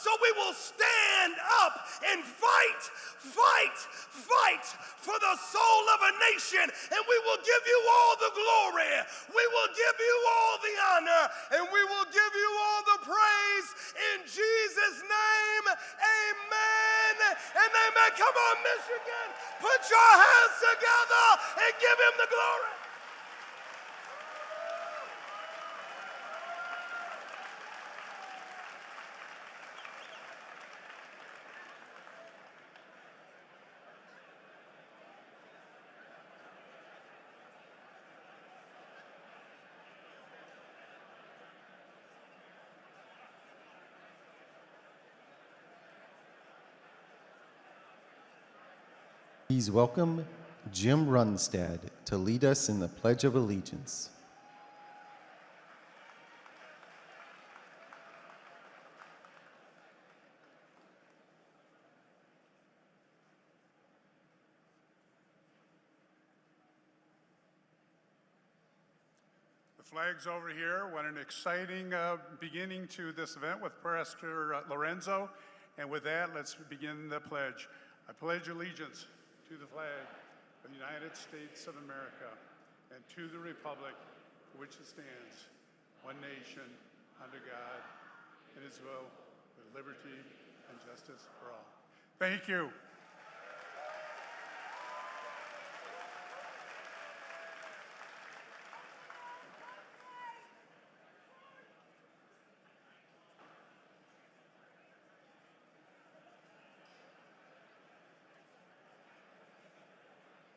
So we will stand up and fight for the soul of a nation, and we will give you all the glory. We will give you all the honor, and we will give you all the praise. In Jesus' name, amen and amen. Come on, Michigan, put your hands together and give him the glory. Please welcome Jim Runstad to lead us in the Pledge of Allegiance. The flag's over here. What an exciting beginning to this event with Pastor Lorenzo. And with that, let's begin the pledge. I pledge allegiance to the flag of the United States of America and to the republic for which it stands, one nation, under God, and his will, with liberty and justice for all. Thank you.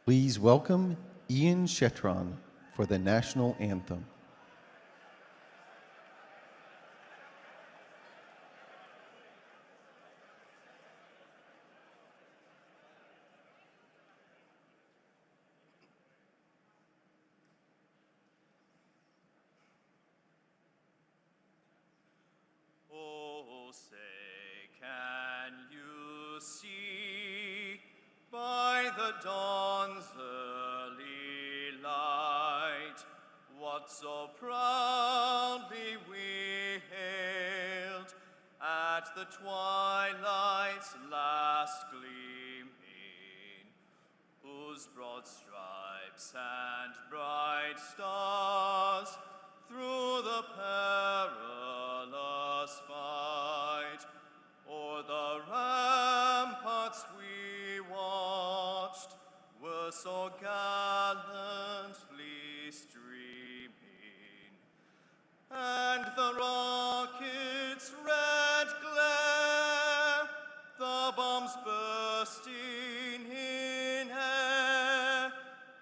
Please welcome Ian Shetron for the national anthem. Oh, say, can you see by the dawn's early light what so proudly we hailed at the twilight's last gleaming, whose broad stripes and bright stars through the perilous fight o'er the ramparts we watched were so gallantly streaming, and the rocket's red glare, the bombs bursting in air,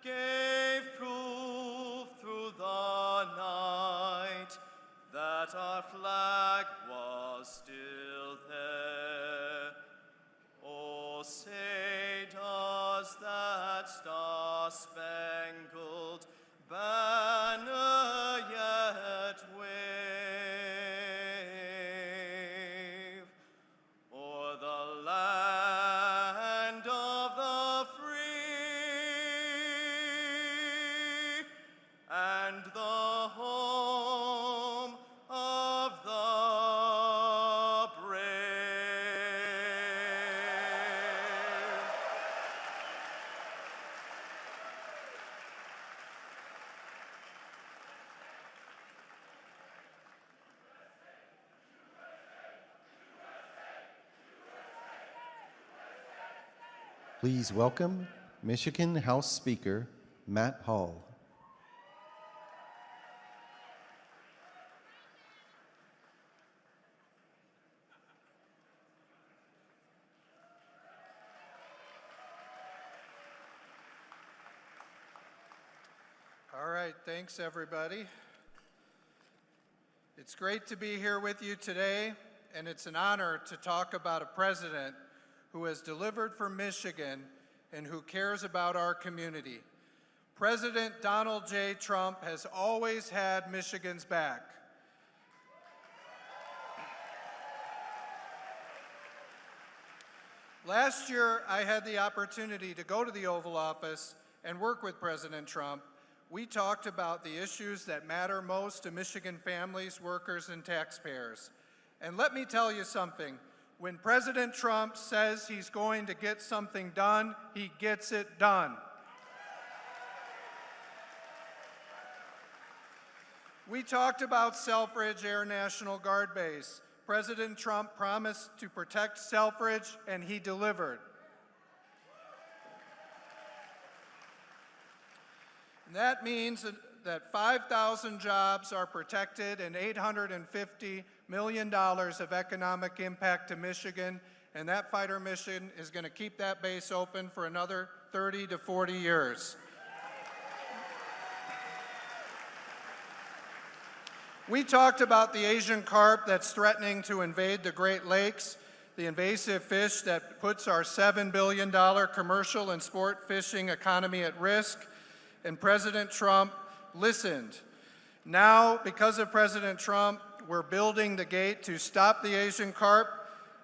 gave proof through the night that our flag was still there. Oh, say does that star-spangled banner yet wave o'er the land of the free and the home of the brave. Please welcome Michigan House Speaker Matt Hall. All right, thanks everybody. It's great to be here with you today, and it's an honor to talk about a president who has delivered for Michigan and who cares about our community. President Donald J. Trump has always had Michigan's back. Last year, I had the opportunity to go to the Oval Office and work with President Trump. We talked about the issues that matter most to Michigan families, workers, and taxpayers. And let me tell you something, When President Trump says he's going to get something done, he gets it done. We talked about Selfridge Air National Guard Base. President Trump promised to protect Selfridge, and he delivered. And that means that 5,000 jobs are protected and $850 million of economic impact to Michigan, and that fighter mission is going to keep that base open for another 30 to 40 years. We talked about the Asian carp that's threatening to invade the Great Lakes, the invasive fish that puts our $7 billion commercial and sport fishing economy at risk, and President Trump listened. Now, because of President Trump, we're building the gate to stop the Asian carp,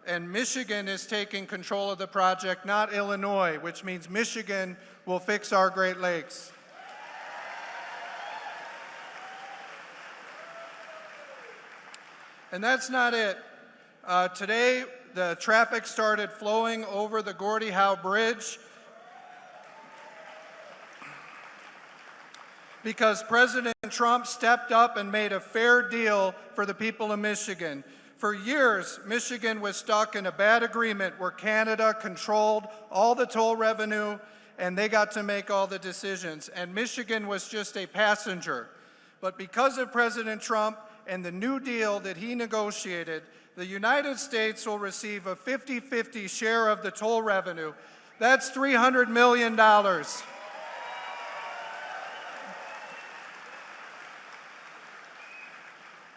and Michigan is taking control of the project, not Illinois, which means Michigan will fix our Great Lakes. And that's not it. Today, the traffic started flowing over the Gordie Howe Bridge because President Trump stepped up and made a fair deal for the people of Michigan. For years, Michigan was stuck in a bad agreement where Canada controlled all the toll revenue and they got to make all the decisions. And Michigan was just a passenger. But because of President Trump and the New Deal that he negotiated, the United States will receive a 50-50 share of the toll revenue. That's $300 million.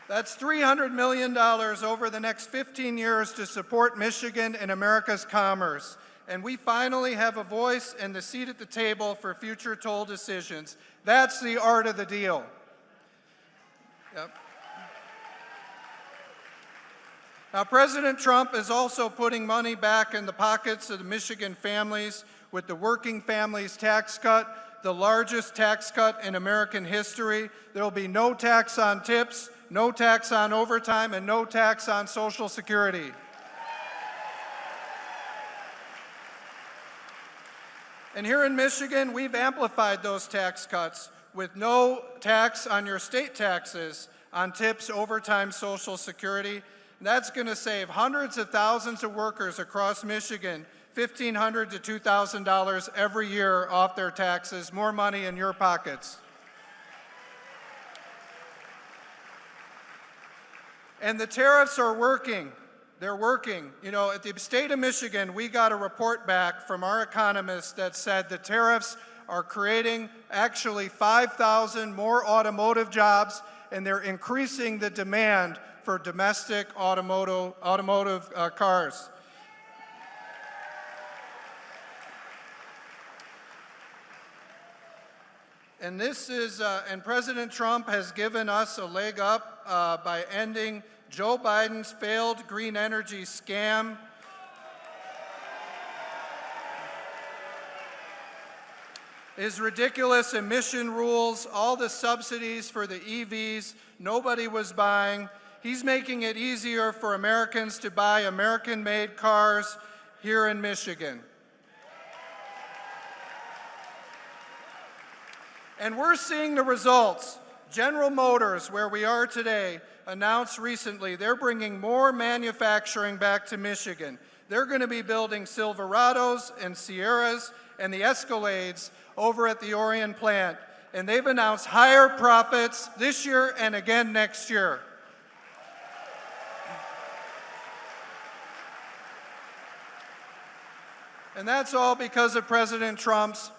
That's $300 million over the next 15 years to support Michigan and America's commerce. And we finally have a voice and the seat at the table for future toll decisions. That's the art of the deal. Yep. Now, President Trump is also putting money back in the pockets of the Michigan families with the Working Families Tax Cut, the largest tax cut in American history. There will be no tax on tips, no tax on overtime, and no tax on Social Security. And here in Michigan, we've amplified those tax cuts with no tax on your state taxes on tips, overtime, Social Security. That's going to save hundreds of thousands of workers across Michigan $1,500 to $2,000 every year off their taxes, more money in your pockets. And the tariffs are working. They're working. You know, at the state of Michigan, we got a report back from our economists that said the tariffs are creating actually 5,000 more automotive jobs, and they're increasing the demand for domestic automotive cars. And this is, and President Trump has given us a leg up by ending Joe Biden's failed green energy scam. His ridiculous emission rules, all the subsidies for the EVs nobody was buying. He's making it easier for Americans to buy American-made cars here in Michigan. And we're seeing the results. General Motors, where we are today, announced recently they're bringing more manufacturing back to Michigan. They're going to be building Silverados and Sierras and the Escalades over at the Orion plant. And they've announced higher profits this year and again next year. And that's all because of President Trump's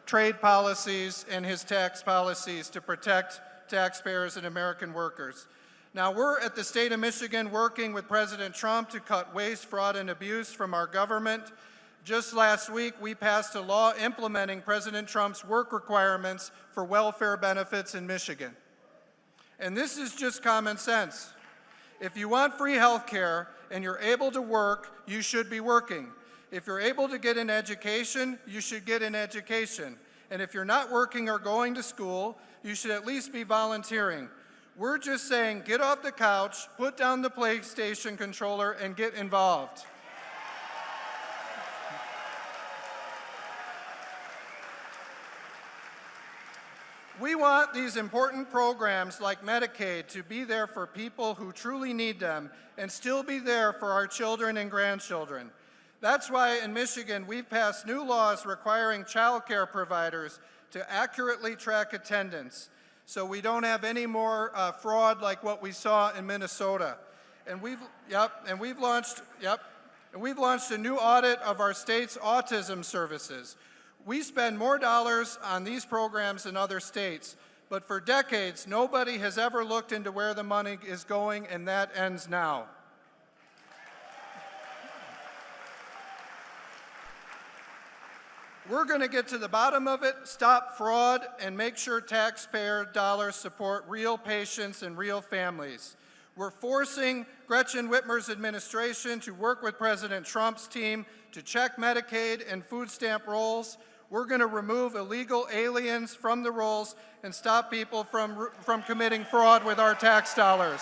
trade policies and his tax policies to protect taxpayers and American workers. Now, we're at the state of Michigan working with President Trump to cut waste, fraud, and abuse from our government. Just last week, we passed a law implementing President Trump's work requirements for welfare benefits in Michigan. And this is just common sense. If you want free health care and you're able to work, you should be working. If you're able to get an education, you should get an education. And if you're not working or going to school, you should at least be volunteering. We're just saying, get off the couch, put down the PlayStation controller, and get involved. We want these important programs like Medicaid to be there for people who truly need them and still be there for our children and grandchildren. That's why in Michigan we've passed new laws requiring child care providers to accurately track attendance so we don't have any more fraud like what we saw in Minnesota. And we've launched a new audit of our state's autism services. We spend more dollars on these programs in other states, but for decades, nobody has ever looked into where the money is going, and that ends now. We're going to get to the bottom of it, stop fraud, and make sure taxpayer dollars support real patients and real families. We're forcing Gretchen Whitmer's administration to work with President Trump's team to check Medicaid and food stamp rolls. We're going to remove illegal aliens from the rolls and stop people from committing fraud with our tax dollars.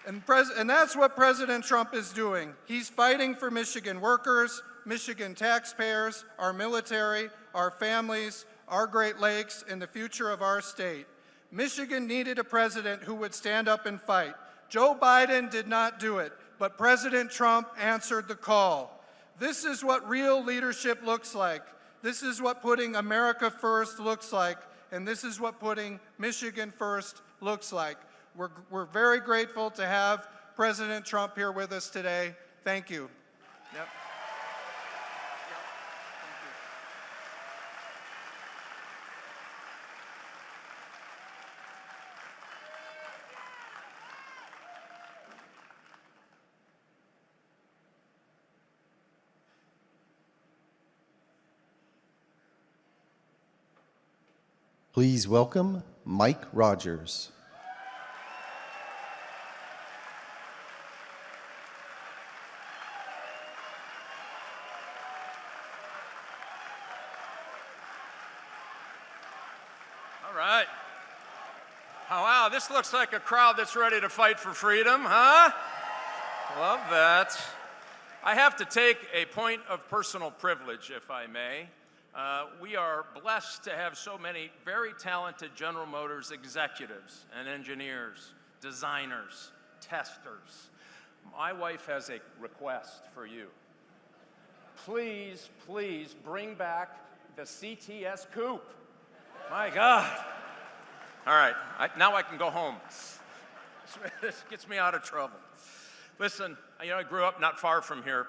And that's what President Trump is doing. He's fighting for Michigan workers, Michigan taxpayers, our military, our families, our Great Lakes, and the future of our state. Michigan needed a president who would stand up and fight. Joe Biden did not do it, but President Trump answered the call. This is what real leadership looks like. This is what putting America first looks like, and this is what putting Michigan first looks like. We're very grateful to have President Trump here with us today. Thank you. Yep. Please welcome Mike Rogers. All right. Oh, wow, this looks like a crowd that's ready to fight for freedom, huh? Love that. I have to take a point of personal privilege, if I may. We are blessed to have so many very talented General Motors executives and engineers, designers, testers. My wife has a request for you. Please, please bring back the CTS Coupe. My God. All right, now I can go home. This gets me out of trouble. Listen, I grew up not far from here.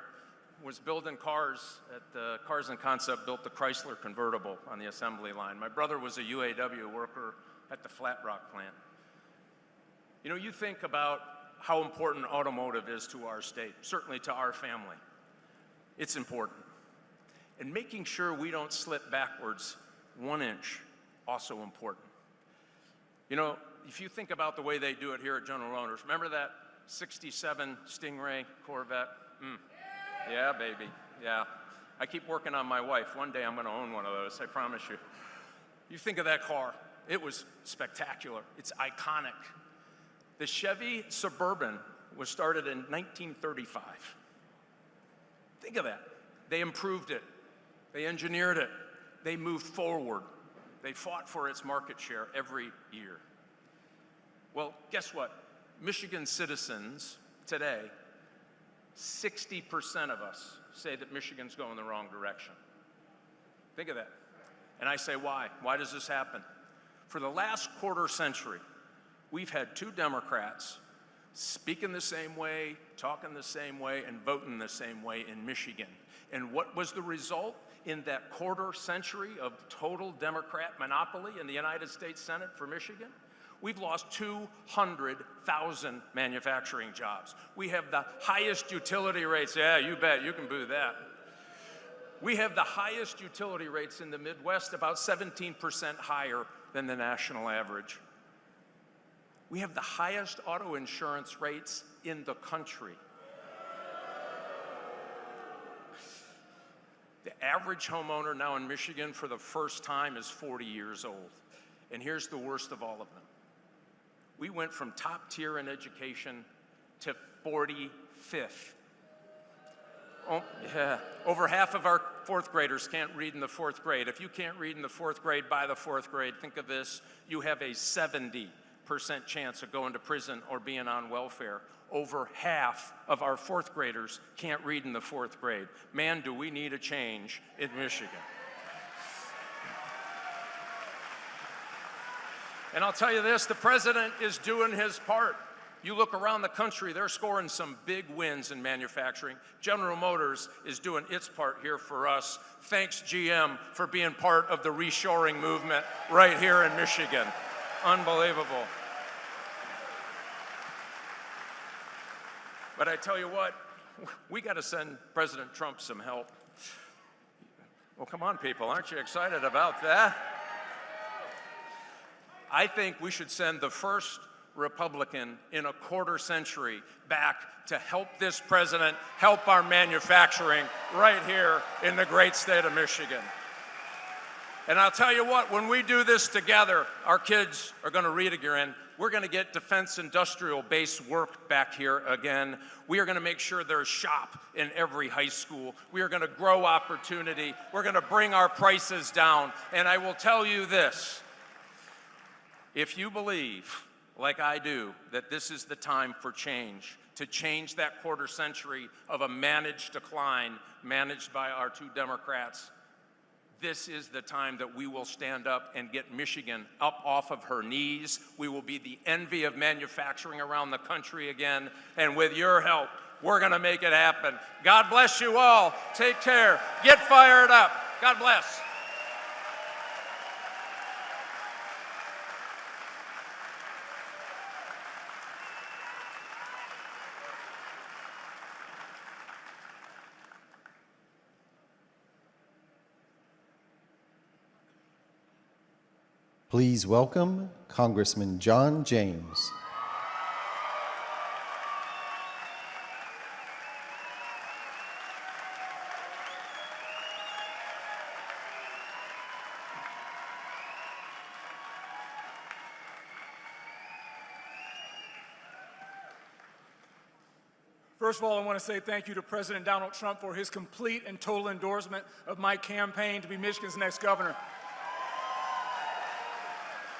Was building cars at Cars and Concept, built the Chrysler convertible on the assembly line. My brother was a UAW worker at the Flat Rock plant. You think about how important automotive is to our state, certainly to our family. It's important. And making sure we don't slip backwards 1 inch, also important. If you think about the way they do it here at General Motors, remember that 67 Stingray Corvette? Yeah, baby, yeah. I keep working on my wife. One day I'm gonna own one of those, I promise you. You think of that car, it was spectacular. It's iconic. The Chevy Suburban was started in 1935. Think of that. They improved it. They engineered it. They moved forward. They fought for its market share every year. Well, guess what? Michigan citizens today, 60% of us say that Michigan's going the wrong direction. Think of that. And I say, why? Why does this happen? For the last quarter century, we've had two Democrats speaking the same way, talking the same way, and voting the same way in Michigan. And what was the result in that quarter century of total Democrat monopoly in the United States Senate for Michigan? We've lost 200,000 manufacturing jobs. We have the highest utility rates. Yeah, you bet, you can boo that. We have the highest utility rates in the Midwest, about 17% higher than the national average. We have the highest auto insurance rates in the country. The average homeowner now in Michigan for the first time is 40 years old. And here's the worst of all of them. We went from top tier in education to 45th. Oh, yeah. Over half of our fourth graders can't read in the fourth grade. If you can't read in the fourth grade by the fourth grade, think of this. You have a 70% chance of going to prison or being on welfare. Over half of our fourth graders can't read in the fourth grade. Man, do we need a change in Michigan. And I'll tell you this, the president is doing his part. You look around the country, they're scoring some big wins in manufacturing. General Motors is doing its part here for us. Thanks, GM, for being part of the reshoring movement right here in Michigan. Unbelievable. But I tell you what, we got to send President Trump some help. Well, come on, people, aren't you excited about that? I think we should send the first Republican in a quarter century back to help this president help our manufacturing right here in the great state of Michigan. And I'll tell you what, when we do this together, our kids are going to read again. We're going to get defense industrial base work back here again. We are going to make sure there's shop in every high school. We are going to grow opportunity. We're going to bring our prices down. And I will tell you this, if you believe, like I do, that this is the time for change, to change that quarter century of a managed decline managed by our two Democrats, this is the time that we will stand up and get Michigan up off of her knees. We will be the envy of manufacturing around the country again. And with your help, we're going to make it happen. God bless you all. Take care. Get fired up. God bless. Please welcome Congressman John James. First of all, I want to say thank you to President Donald Trump for his complete and total endorsement of my campaign to be Michigan's next governor.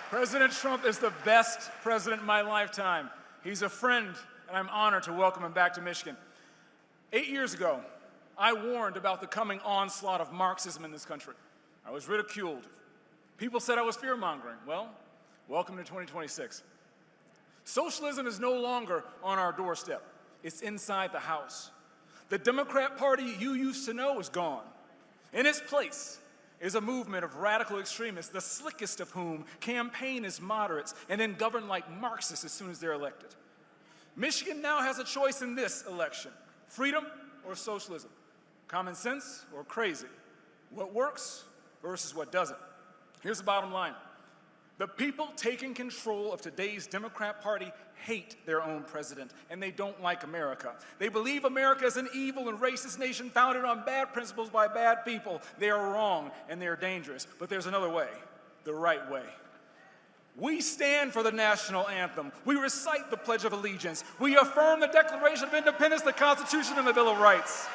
President Trump is the best president in my lifetime. He's a friend, and I'm honored to welcome him back to Michigan. 8 years ago, I warned about the coming onslaught of Marxism in this country. I was ridiculed. People said I was fear-mongering. Well, welcome to 2026. Socialism is no longer on our doorstep. It's inside the house. The Democrat Party you used to know is gone. In its place is a movement of radical extremists, the slickest of whom campaign as moderates and then govern like Marxists as soon as they're elected. Michigan now has a choice in this election: freedom or socialism, common sense or crazy, what works versus what doesn't. Here's the bottom line. The people taking control of today's Democrat Party hate their own president, and they don't like America. They believe America is an evil and racist nation founded on bad principles by bad people. They are wrong, and they are dangerous. But there's another way, the right way. We stand for the national anthem. We recite the Pledge of Allegiance. We affirm the Declaration of Independence, the Constitution, and the Bill of Rights.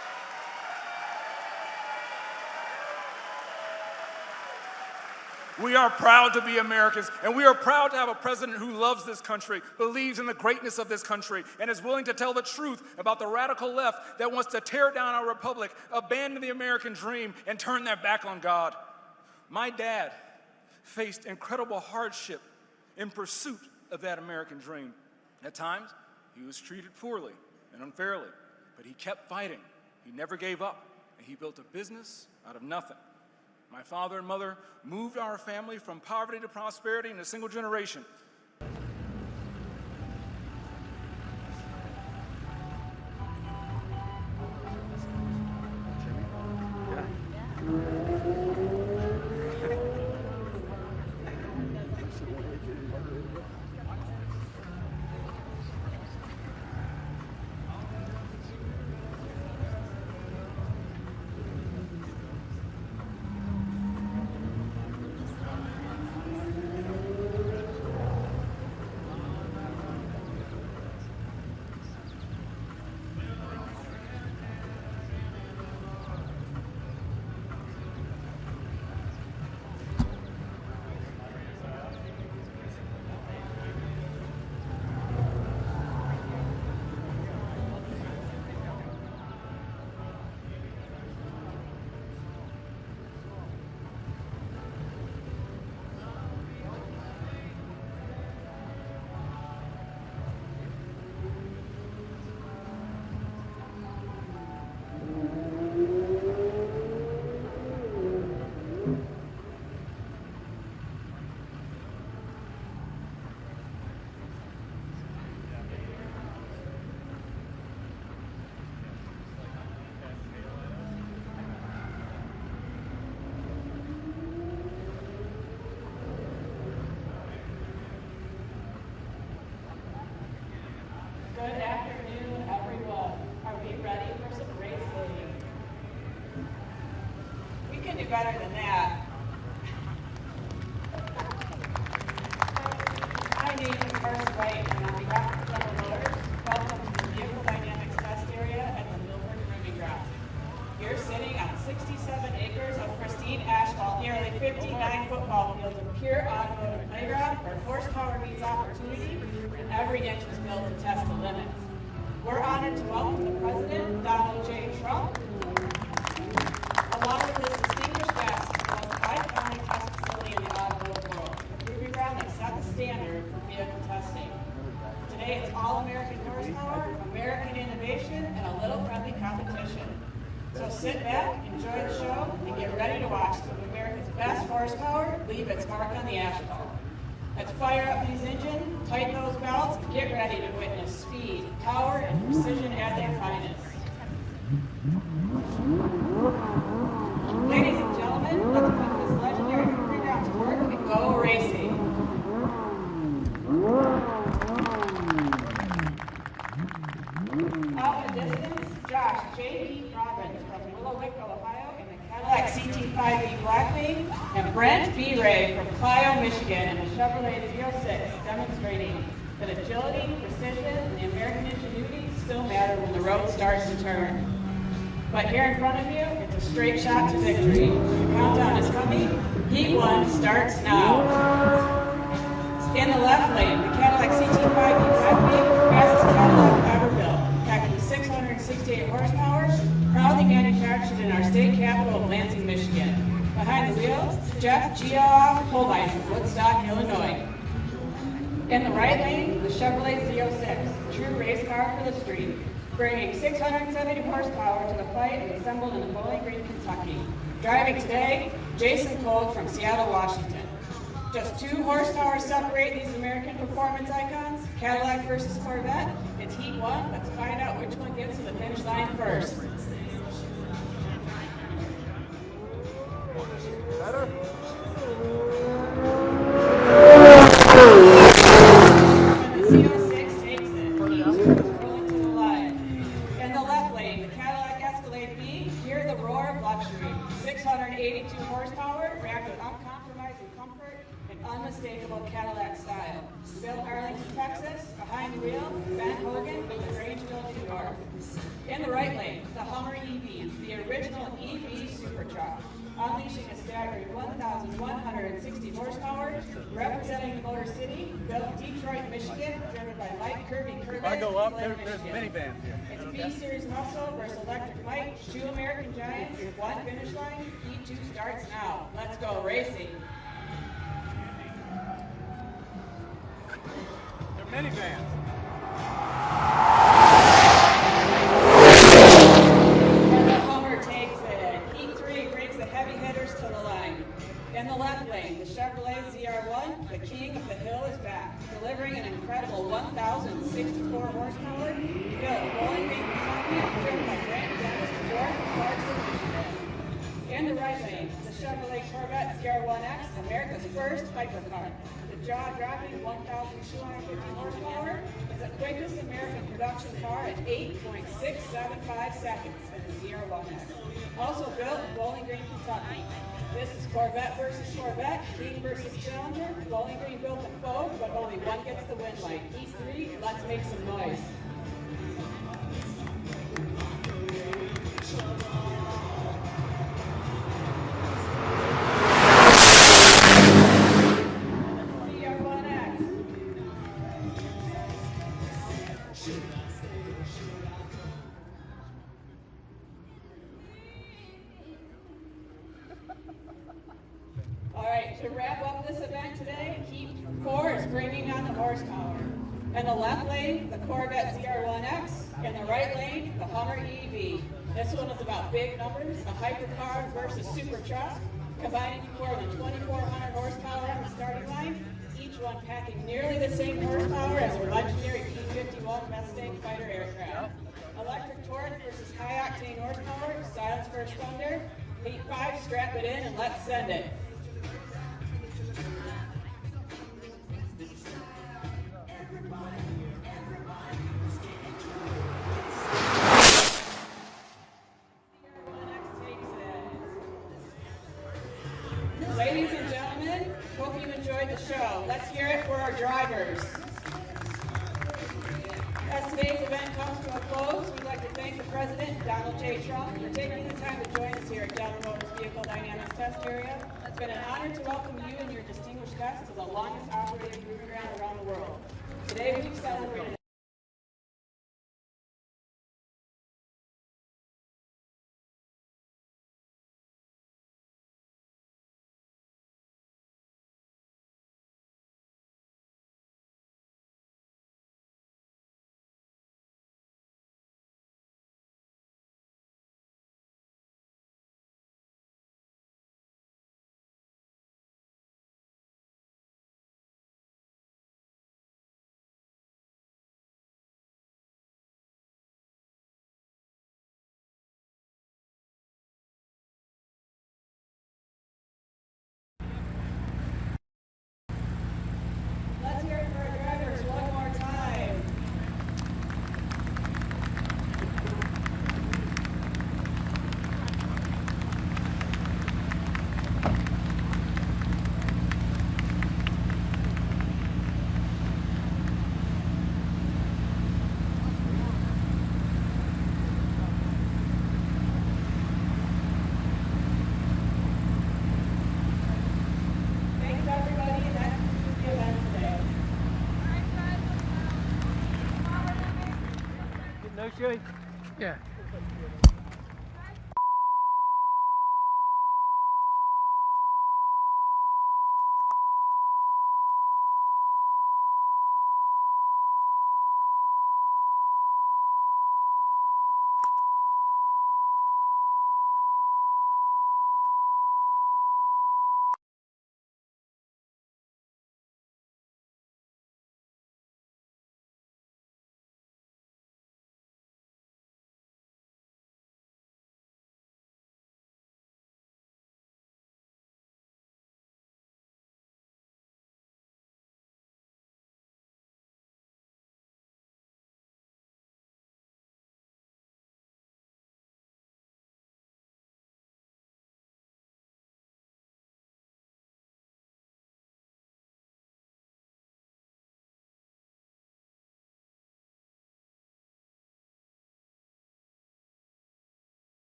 We are proud to be Americans, and we are proud to have a president who loves this country, believes in the greatness of this country, and is willing to tell the truth about the radical left that wants to tear down our republic, abandon the American dream, and turn their back on God. My dad faced incredible hardship in pursuit of that American dream. At times, he was treated poorly and unfairly, but he kept fighting. He never gave up, and he built a business out of nothing. My father and mother moved our family from poverty to prosperity in a single generation. Good afternoon, everyone. Are we ready for some racing? We can do better than that. My name is Carson White, and on behalf of General Motors, welcome to the Vehicle Dynamics Test Area at the Milford Proving Ground. You're sitting on 67 acres of pristine asphalt, nearly 59 football fields of pure automotive playground where horsepower meets opportunity, and every inch was built to test the limits. We're honored to welcome the President, Donald J. Trump, along with his distinguished guests, to the most iconic test facility in the automotive world, the Proving Ground that set the standard for vehicle testing. Today, it's all American horsepower, American innovation, and a little friendly competition. So sit back, enjoy the show, and get ready to watch some of America's best horsepower leave its mark on the asphalt. Let's fire up these engines, tighten those belts, and get ready to witness speed, power, and precision at their finest. Ladies and gentlemen, let's put this legendary proving ground to work and go racing. Out in the distance, Josh J.P. Robbins from Willowick, Ohio, in the Cadillac CT5E Blackwing, and Brent B. Ray from Clio, Michigan, in the Chevrolet Z06, demonstrating that agility, precision, and the American ingenuity still matter when the road starts to turn. But here in front of you, it's a straight shot to victory. The countdown is coming. Heat 1 starts now. In the left lane, the Cadillac CT5E Blackwing, fastest Cadillac ever built, packing 668 horsepower, proudly manufactured in our state capital of Lansing, Michigan. Behind the wheel, Jeff Geoff Holbein from Woodstock, Illinois. In the right lane, the Chevrolet Z06, true race car for the street, bringing 670 horsepower to the fight and assembled in Bowling Green, Kentucky. Driving today, Jason Cole from Seattle, Washington. Just 2 horsepower separate these American performance icons, Cadillac versus Corvette. It's Heat 1. Let's find out which one gets to the finish line first. Better? And the Z06 takes it. Heat 2 is rolling to the line. In the left lane, the Cadillac Escalade B, hear the roar of luxury. 682 horsepower, wrapped with uncompromising comfort and unmistakable Cadillac style. Built Arlington, Texas. Behind the wheel, Ben Hogan from Grangeville, New York. In the right lane, the Hummer EV, the original EV super truck, unleashing a staggering 1,160 horsepower, representing the Motor City, built Detroit, Michigan, driven by Mike Kirby Curtis. I go up, there's minivans here. It's B-Series muscle versus electric Mike, 2 American giants, 1 finish line. Heat 2 starts now. Let's go racing. They're minivans. And the Hummer takes it. Heat 3 brings the heavy hitters to the line. In the left lane, the Chevrolet ZR1, the king of the hill, is back, delivering an incredible 1,064 horsepower, built Bowling Green, Kentucky, driven by Grant Dennis Ford from Clarkston, Michigan. In the right lane, the Chevrolet Corvette ZR1X, America's first hypercar. The jaw-dropping 1,250 horsepower is the quickest American production car at 8.675 seconds in the ZR1X. Also built in Bowling Green, Kentucky. This is Corvette versus Corvette, King versus Challenger. Bowling Green built them both, but only one gets the win light. Heat 3, let's make some noise. All right, to wrap up this event today, Heat 4 is bringing on the horsepower. In the left lane, the Corvette ZR1X. In the right lane, the Hummer EV. This one is about big numbers, a hypercar versus super truck, combining more than 2,400 horsepower on the starting line, each one packing nearly the same horsepower as our legendary P-51 Mustang fighter aircraft. Electric torque versus high-octane horsepower, silence first thunder. Heat 5, strap it in and let's send it. Jay Trump for taking the time to join us here at General Motors Vehicle Dynamics Test Area. It's been an honor to welcome you and your distinguished guests to the longest operating proving ground around the world. Today we've celebrated No shade? Yeah.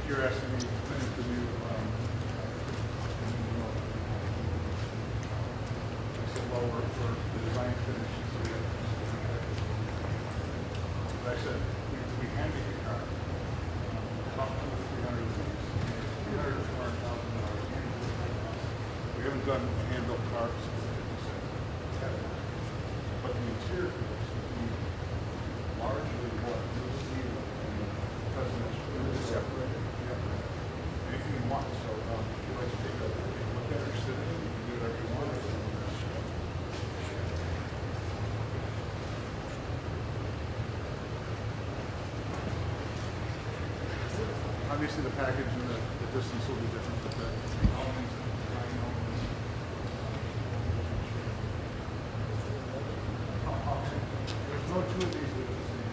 You're asking me to finish the new, I said lower for the design finish. But I said, we can get your car. About $300,000 to $400,000. We haven't done hand-built cars. But the interior looks to be largely what you'll see in the presidential. Separated. Anything you want. So if you'd like to take a look at it, sit in, you can do whatever you want. Obviously, the package and the distance will be different, but the elements and the design elements. There's no two of these that are the same.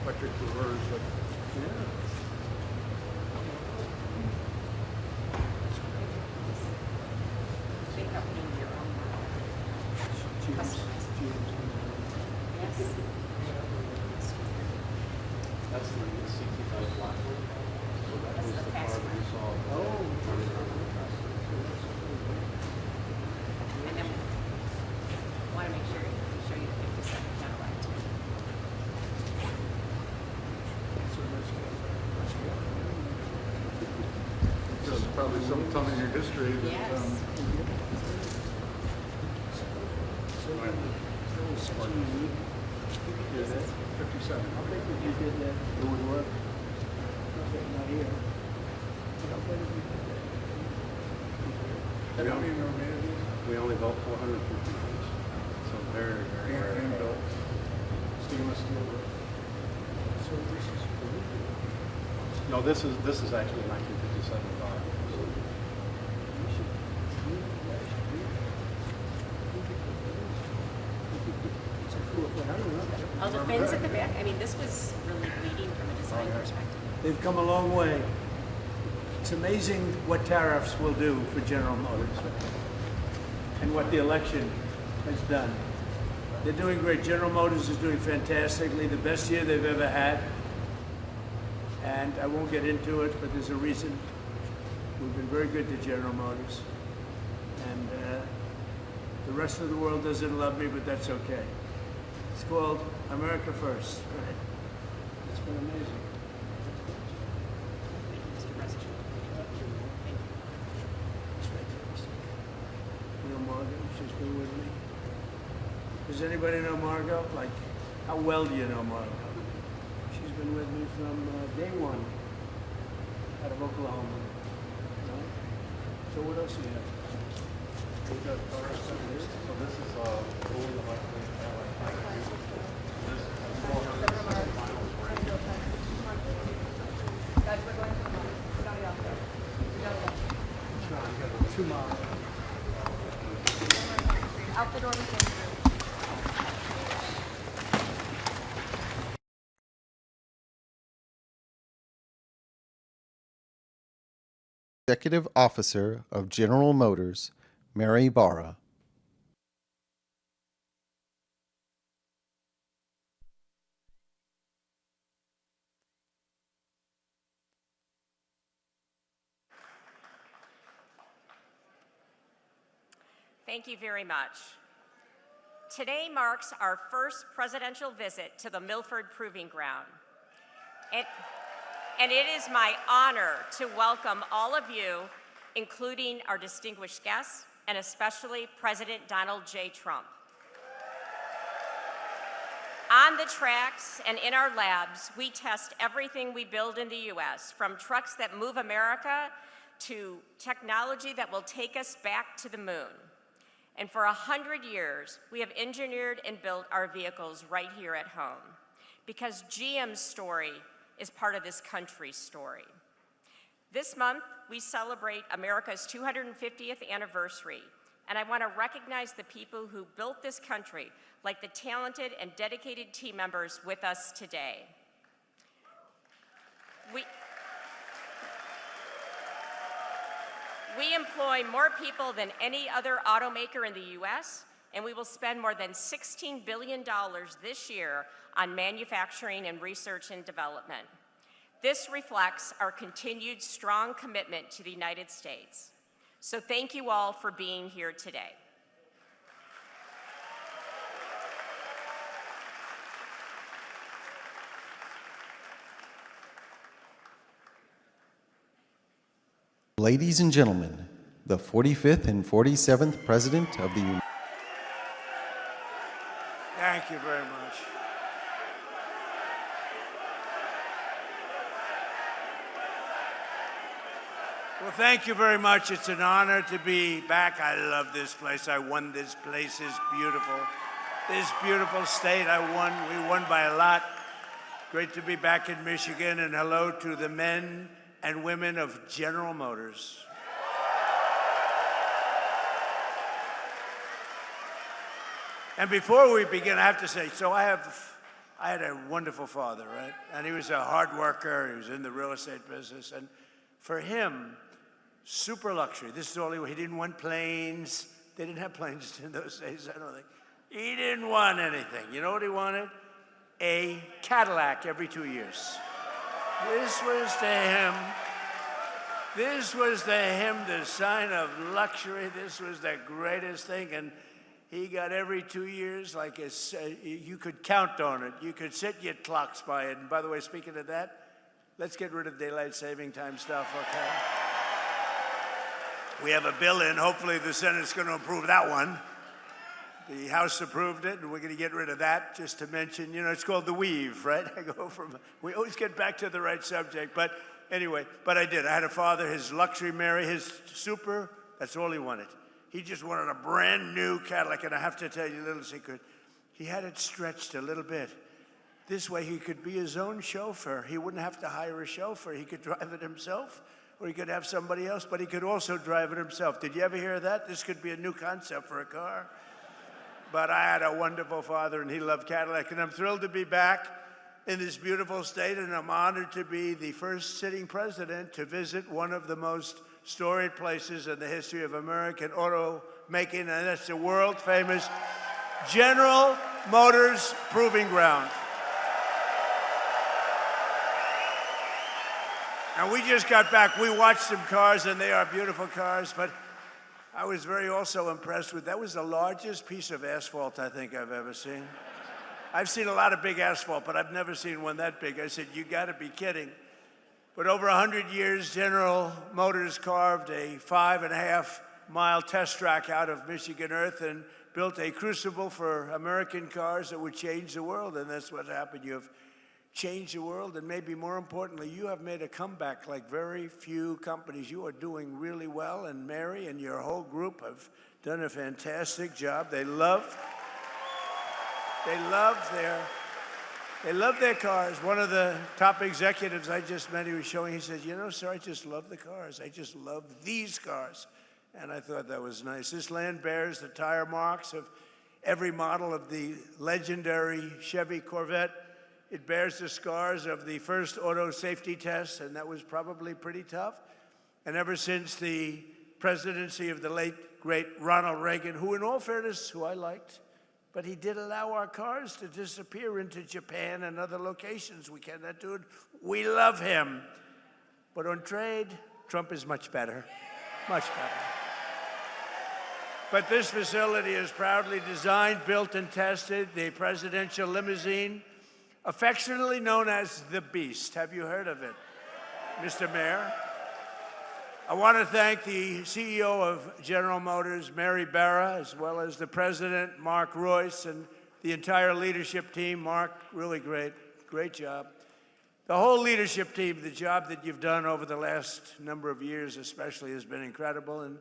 Electric reverse, but yeah. Think of being your own customers. Yes. That's the CT5 black one. So that was the car that you saw. Oh. And then we want to make sure we show you the 57 Cadillac too. There's probably some time in your history that, Yes. 57. How big did you did that? It would work. Not here. How big did you did that? How many were made of these? We only built 450 units. So very, very rare. Hand built. Stainless steel. So this is No, this is actually a 1957 car. Oh, the fins at the back. I mean, this was really leading from a design perspective. They've come a long way. It's amazing what tariffs will do for General Motors and what the election has done. They're doing great. General Motors is doing fantastically, the best year they've ever had. And I won't get into it, but there's a reason. We've been very good to General Motors. And the rest of the world doesn't love me, but that's okay. It's called America First. Right? It's been amazing. Does anybody know Margot? Like, how well do you know Margot? She's been with me from day one out of Oklahoma. Right? So what else do you have? We've got cars down here. So this is fully electric Cadillac. This is 400 miles range. Guys, we're going to the mall. We gotta go. We gotta go. 2 miles. Out the door we came through. Executive Officer of General Motors, Mary Barra. Thank you very much. Today marks our first presidential visit to the Milford Proving Ground. And it is my honor to welcome all of you, including our distinguished guests, and especially President Donald J. Trump. On the tracks and in our labs, we test everything we build in the U.S., from trucks that move America to technology that will take us back to the moon. And for 100 years, we have engineered and built our vehicles right here at home, because GM's story is part of this country's story. This month, we celebrate America's 250th anniversary, and I want to recognize the people who built this country, like the talented and dedicated team members with us today. We employ more people than any other automaker in the U.S., and we will spend more than $16 billion this year on manufacturing and research and development. This reflects our continued strong commitment to the United States. So thank you all for being here today. Ladies and gentlemen, the 45th and 47th President of the United Thank you very much. Well, thank you very much. It's an honor to be back. I love this place. I won this place. It's beautiful. This beautiful state, we won by a lot. Great to be back in Michigan, and hello to the men and women of General Motors. And before we begin, I have to say, so I had a wonderful father, right? And he was a hard worker. He was in the real estate business. And for him, super luxury. This is the only way. He didn't want planes. They didn't have planes in those days, I don't think. He didn't want anything. You know what he wanted? A Cadillac every 2 years. This was to him the sign of luxury. This was the greatest thing. And he got every 2 years, like you could count on it. You could set your clocks by it. And by the way, speaking of that, let's get rid of daylight saving time stuff, okay? We have a bill in. Hopefully the Senate's going to approve that one. The House approved it, and we're going to get rid of that. Just to mention, you know, it's called the weave, right? We always get back to the right subject. But anyway, I did. I had a father, his luxury Mary, his super, that's all he wanted. He just wanted a brand new Cadillac, and I have to tell you a little secret. He had it stretched a little bit. This way he could be his own chauffeur. He wouldn't have to hire a chauffeur. He could drive it himself, or he could have somebody else, but he could also drive it himself. Did you ever hear that? This could be a new concept for a car. But I had a wonderful father, and he loved Cadillac, and I'm thrilled to be back in this beautiful state, and I'm honored to be the first sitting president to visit one of the most storied places in the history of American auto making, and that's the world-famous General Motors Proving Ground. And we just got back. We watched some cars, and they are beautiful cars, but I was very also impressed with, that was the largest piece of asphalt I think I've ever seen. I've seen a lot of big asphalt, but I've never seen one that big. I said, you gotta be kidding. But over 100 years, General Motors carved a 5.5-mile test track out of Michigan earth, and built a crucible for American cars that would change the world, and that's what happened. You have changed the world, and maybe more importantly, you have made a comeback like very few companies. You are doing really well, and Mary and your whole group have done a fantastic job. They love their cars. One of the top executives I just met, he was showing, he said, you know, sir, I just love the cars. I just love these cars. And I thought that was nice. This land bears the tire marks of every model of the legendary Chevy Corvette. It bears the scars of the first auto safety test, and that was probably pretty tough. And ever since the presidency of the late, great Ronald Reagan, who in all fairness, who I liked, but he did allow our cars to disappear into Japan and other locations. We cannot do it. We love him. But on trade, Trump is much better, much better. But this facility is proudly designed, built, and tested. The presidential limousine, affectionately known as the Beast. Have you heard of it, Mr. Mayor? I want to thank the CEO of General Motors, Mary Barra, as well as the president, Mark Royce, and the entire leadership team. Mark, really great job. The whole leadership team, the job that you've done over the last number of years especially has been incredible, and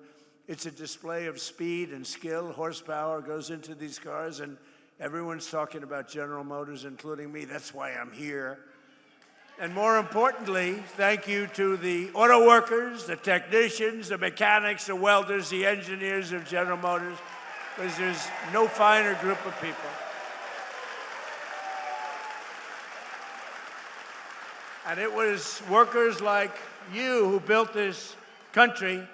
it's a display of speed and skill. Horsepower goes into these cars, and everyone's talking about General Motors, including me. That's why I'm here. And more importantly, thank you to the auto workers, the technicians, the mechanics, the welders, the engineers of General Motors, because there's no finer group of people. And it was workers like you who built this country,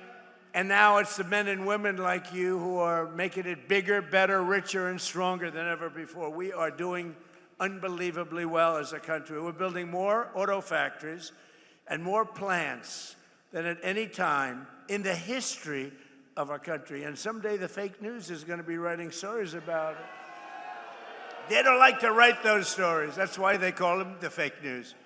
and now it's the men and women like you who are making it bigger, better, richer, and stronger than ever before. We are doing unbelievably well as a country. We're building more auto factories and more plants than at any time in the history of our country. And someday the fake news is going to be writing stories about it. They don't like to write those stories. That's why they call them the fake news.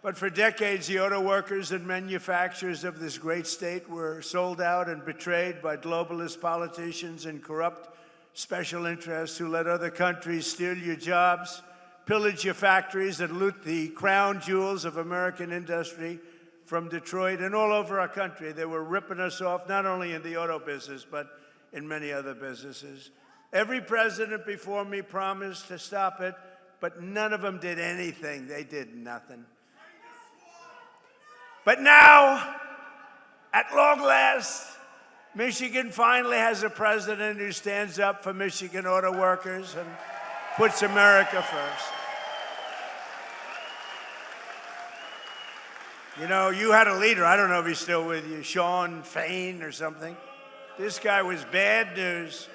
But for decades, the auto workers and manufacturers of this great state were sold out and betrayed by globalist politicians and corrupt special interests who let other countries steal your jobs, pillage your factories, and loot the crown jewels of American industry from Detroit and all over our country. They were ripping us off, not only in the auto business, but in many other businesses. Every president before me promised to stop it, but none of them did anything. They did nothing. But now, at long last, Michigan finally has a president who stands up for Michigan auto workers and puts America first. You know, you had a leader, I don't know if he's still with you, Sean Fain or something. This guy was bad news.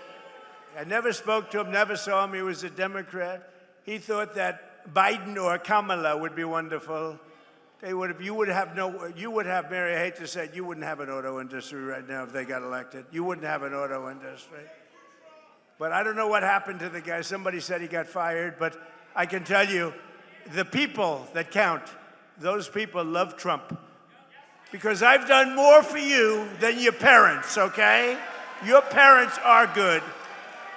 I never spoke to him, never saw him. He was a Democrat. He thought that Biden or Kamala would be wonderful. You would have, Mary, I hate to say it, you wouldn't have an auto industry right now if they got elected. You wouldn't have an auto industry. But I don't know what happened to the guy. Somebody said he got fired, but I can tell you, the people that count, those people love Trump. Because I've done more for you than your parents, okay? Your parents are good.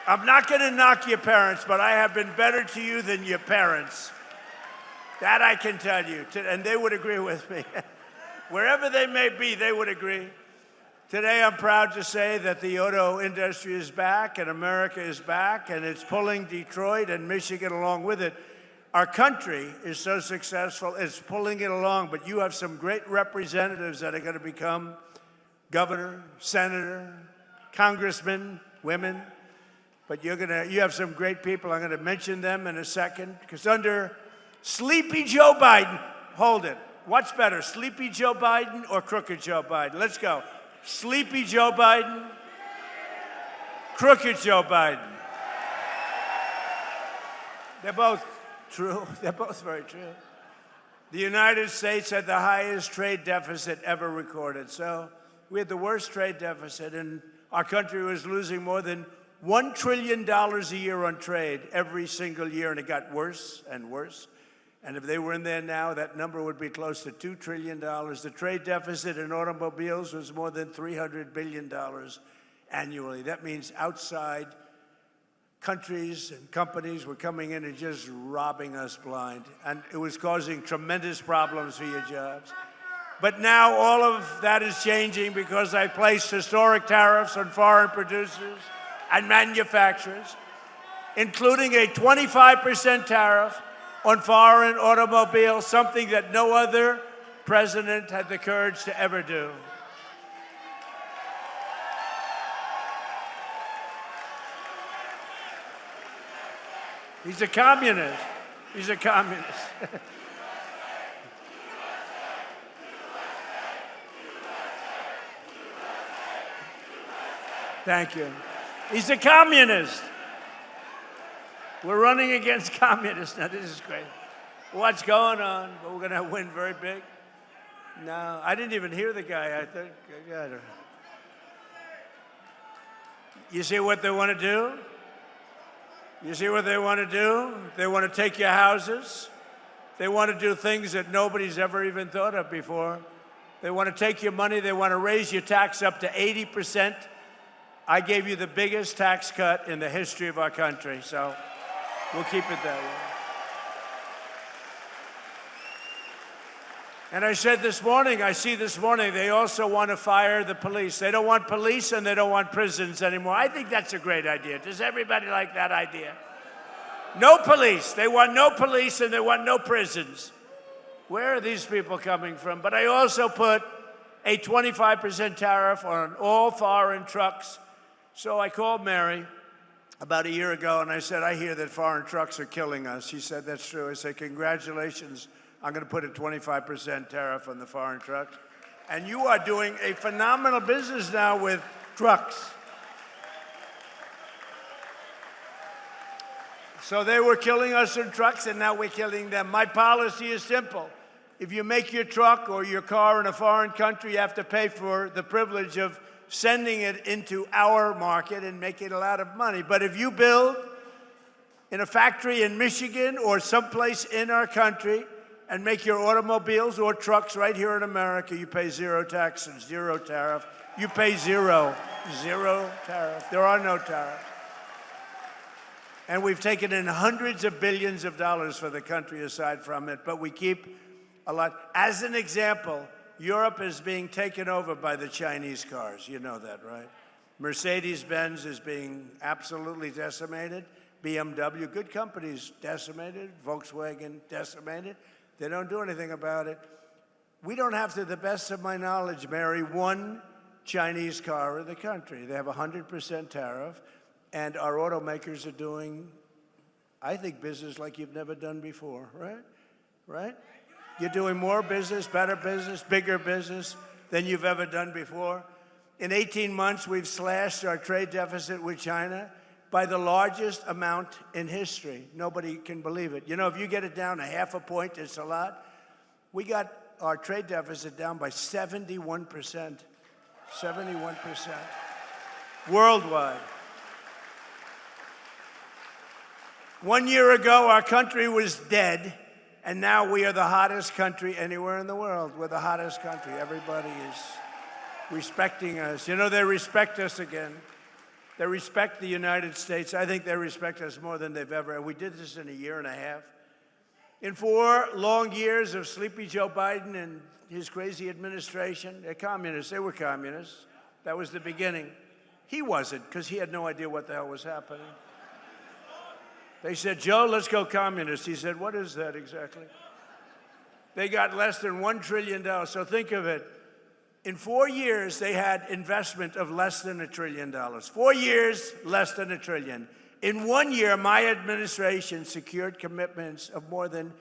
I'm not going to knock your parents, but I have been better to you than your parents. That I can tell you, and they would agree with me. Wherever they may be, they would agree. Today, I'm proud to say that the auto industry is back, and America is back, and it's pulling Detroit and Michigan along with it. Our country is so successful, it's pulling it along, but you have some great representatives that are going to become governor, senator, congressman, women, but you have some great people. I'm going to mention them in a second, because under Sleepy Joe Biden, hold it. What's better, Sleepy Joe Biden or Crooked Joe Biden? Let's go. Sleepy Joe Biden, Crooked Joe Biden. They're both true. They're both very true. The United States had the highest trade deficit ever recorded. So we had the worst trade deficit, and our country was losing more than $1 trillion a year on trade every single year, and it got worse and worse. And if they were in there now, that number would be close to $2 trillion. The trade deficit in automobiles was more than $300 billion annually. That means outside countries and companies were coming in and just robbing us blind. And it was causing tremendous problems for your jobs. But now all of that is changing because I placed historic tariffs on foreign producers and manufacturers, including a 25% tariff on foreign automobiles, something that no other president had the courage to ever do. He's a communist. He's a communist. Thank you. He's a communist. We're running against communists. Now, this is great. What's going on? But we're going to win very big. No, I didn't even hear the guy. I think. You see what they want to do? You see what they want to do? They want to take your houses. They want to do things that nobody's ever even thought of before. They want to take your money. They want to raise your tax up to 80%. I gave you the biggest tax cut in the history of our country, so we'll keep it that way. And I said this morning, they also want to fire the police. They don't want police and they don't want prisons anymore. I think that's a great idea. Does everybody like that idea? No police. They want no police and they want no prisons. Where are these people coming from? But I also put a 25% tariff on all foreign trucks. So I called Mary about a year ago and I said, I hear that foreign trucks are killing us. She said, that's true. I said, congratulations. I'm going to put a 25% tariff on the foreign trucks. And you are doing a phenomenal business now with trucks. So they were killing us in trucks, and now we're killing them. My policy is simple. If you make your truck or your car in a foreign country, you have to pay for the privilege of sending it into our market and making a lot of money. But if you build in a factory in Michigan or someplace in our country, and make your automobiles or trucks right here in America, you pay zero tax and zero tariff. You pay zero tariff. There are no tariffs. And we've taken in hundreds of billions of dollars for the country aside from it, but we keep a lot. As an example, Europe is being taken over by the Chinese cars. You know that, right? Mercedes-Benz is being absolutely decimated. BMW, good companies, decimated. Volkswagen, decimated. They don't do anything about it. We don't have, to the best of my knowledge, Mary, one Chinese car in the country. They have a 100% tariff, and our automakers are doing, I think, business like you've never done before, right? Right? You're doing more business, better business, bigger business than you've ever done before. In 18 months, we've slashed our trade deficit with China by the largest amount in history. Nobody can believe it. You know, if you get it down a half a point, it's a lot. We got our trade deficit down by 71%. 71%. Worldwide. 1 year ago, our country was dead, and now we are the hottest country anywhere in the world. We're the hottest country. Everybody is respecting us. You know, they respect us again. They respect the United States. I think they respect us more than they've ever. And we did this in a year and a half. In 4 long years of sleepy Joe Biden and his crazy administration, they're communists. They were communists. That was the beginning. He wasn't, because he had no idea what the hell was happening. They said, Joe, let's go communist. He said, what is that exactly? They got less than $1 trillion. So think of it. In 4 years, they had investment of less than $1 trillion. 4 years, less than $1 trillion. In 1 year, my administration secured commitments of more than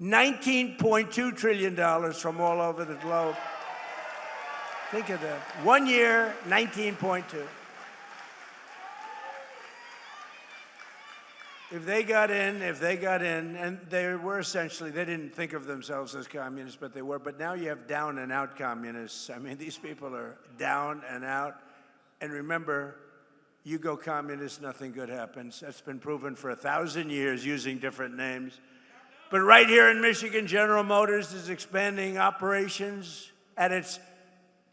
$19.2 trillion from all over the globe. Think of that. 1 year, 19.2. If they got in, and they were essentially, they didn't think of themselves as communists, but they were. But now you have down and out communists. I mean, these people are down and out. And remember, you go communist, nothing good happens. That's been proven for 1,000 years using different names. But right here in Michigan, General Motors is expanding operations at its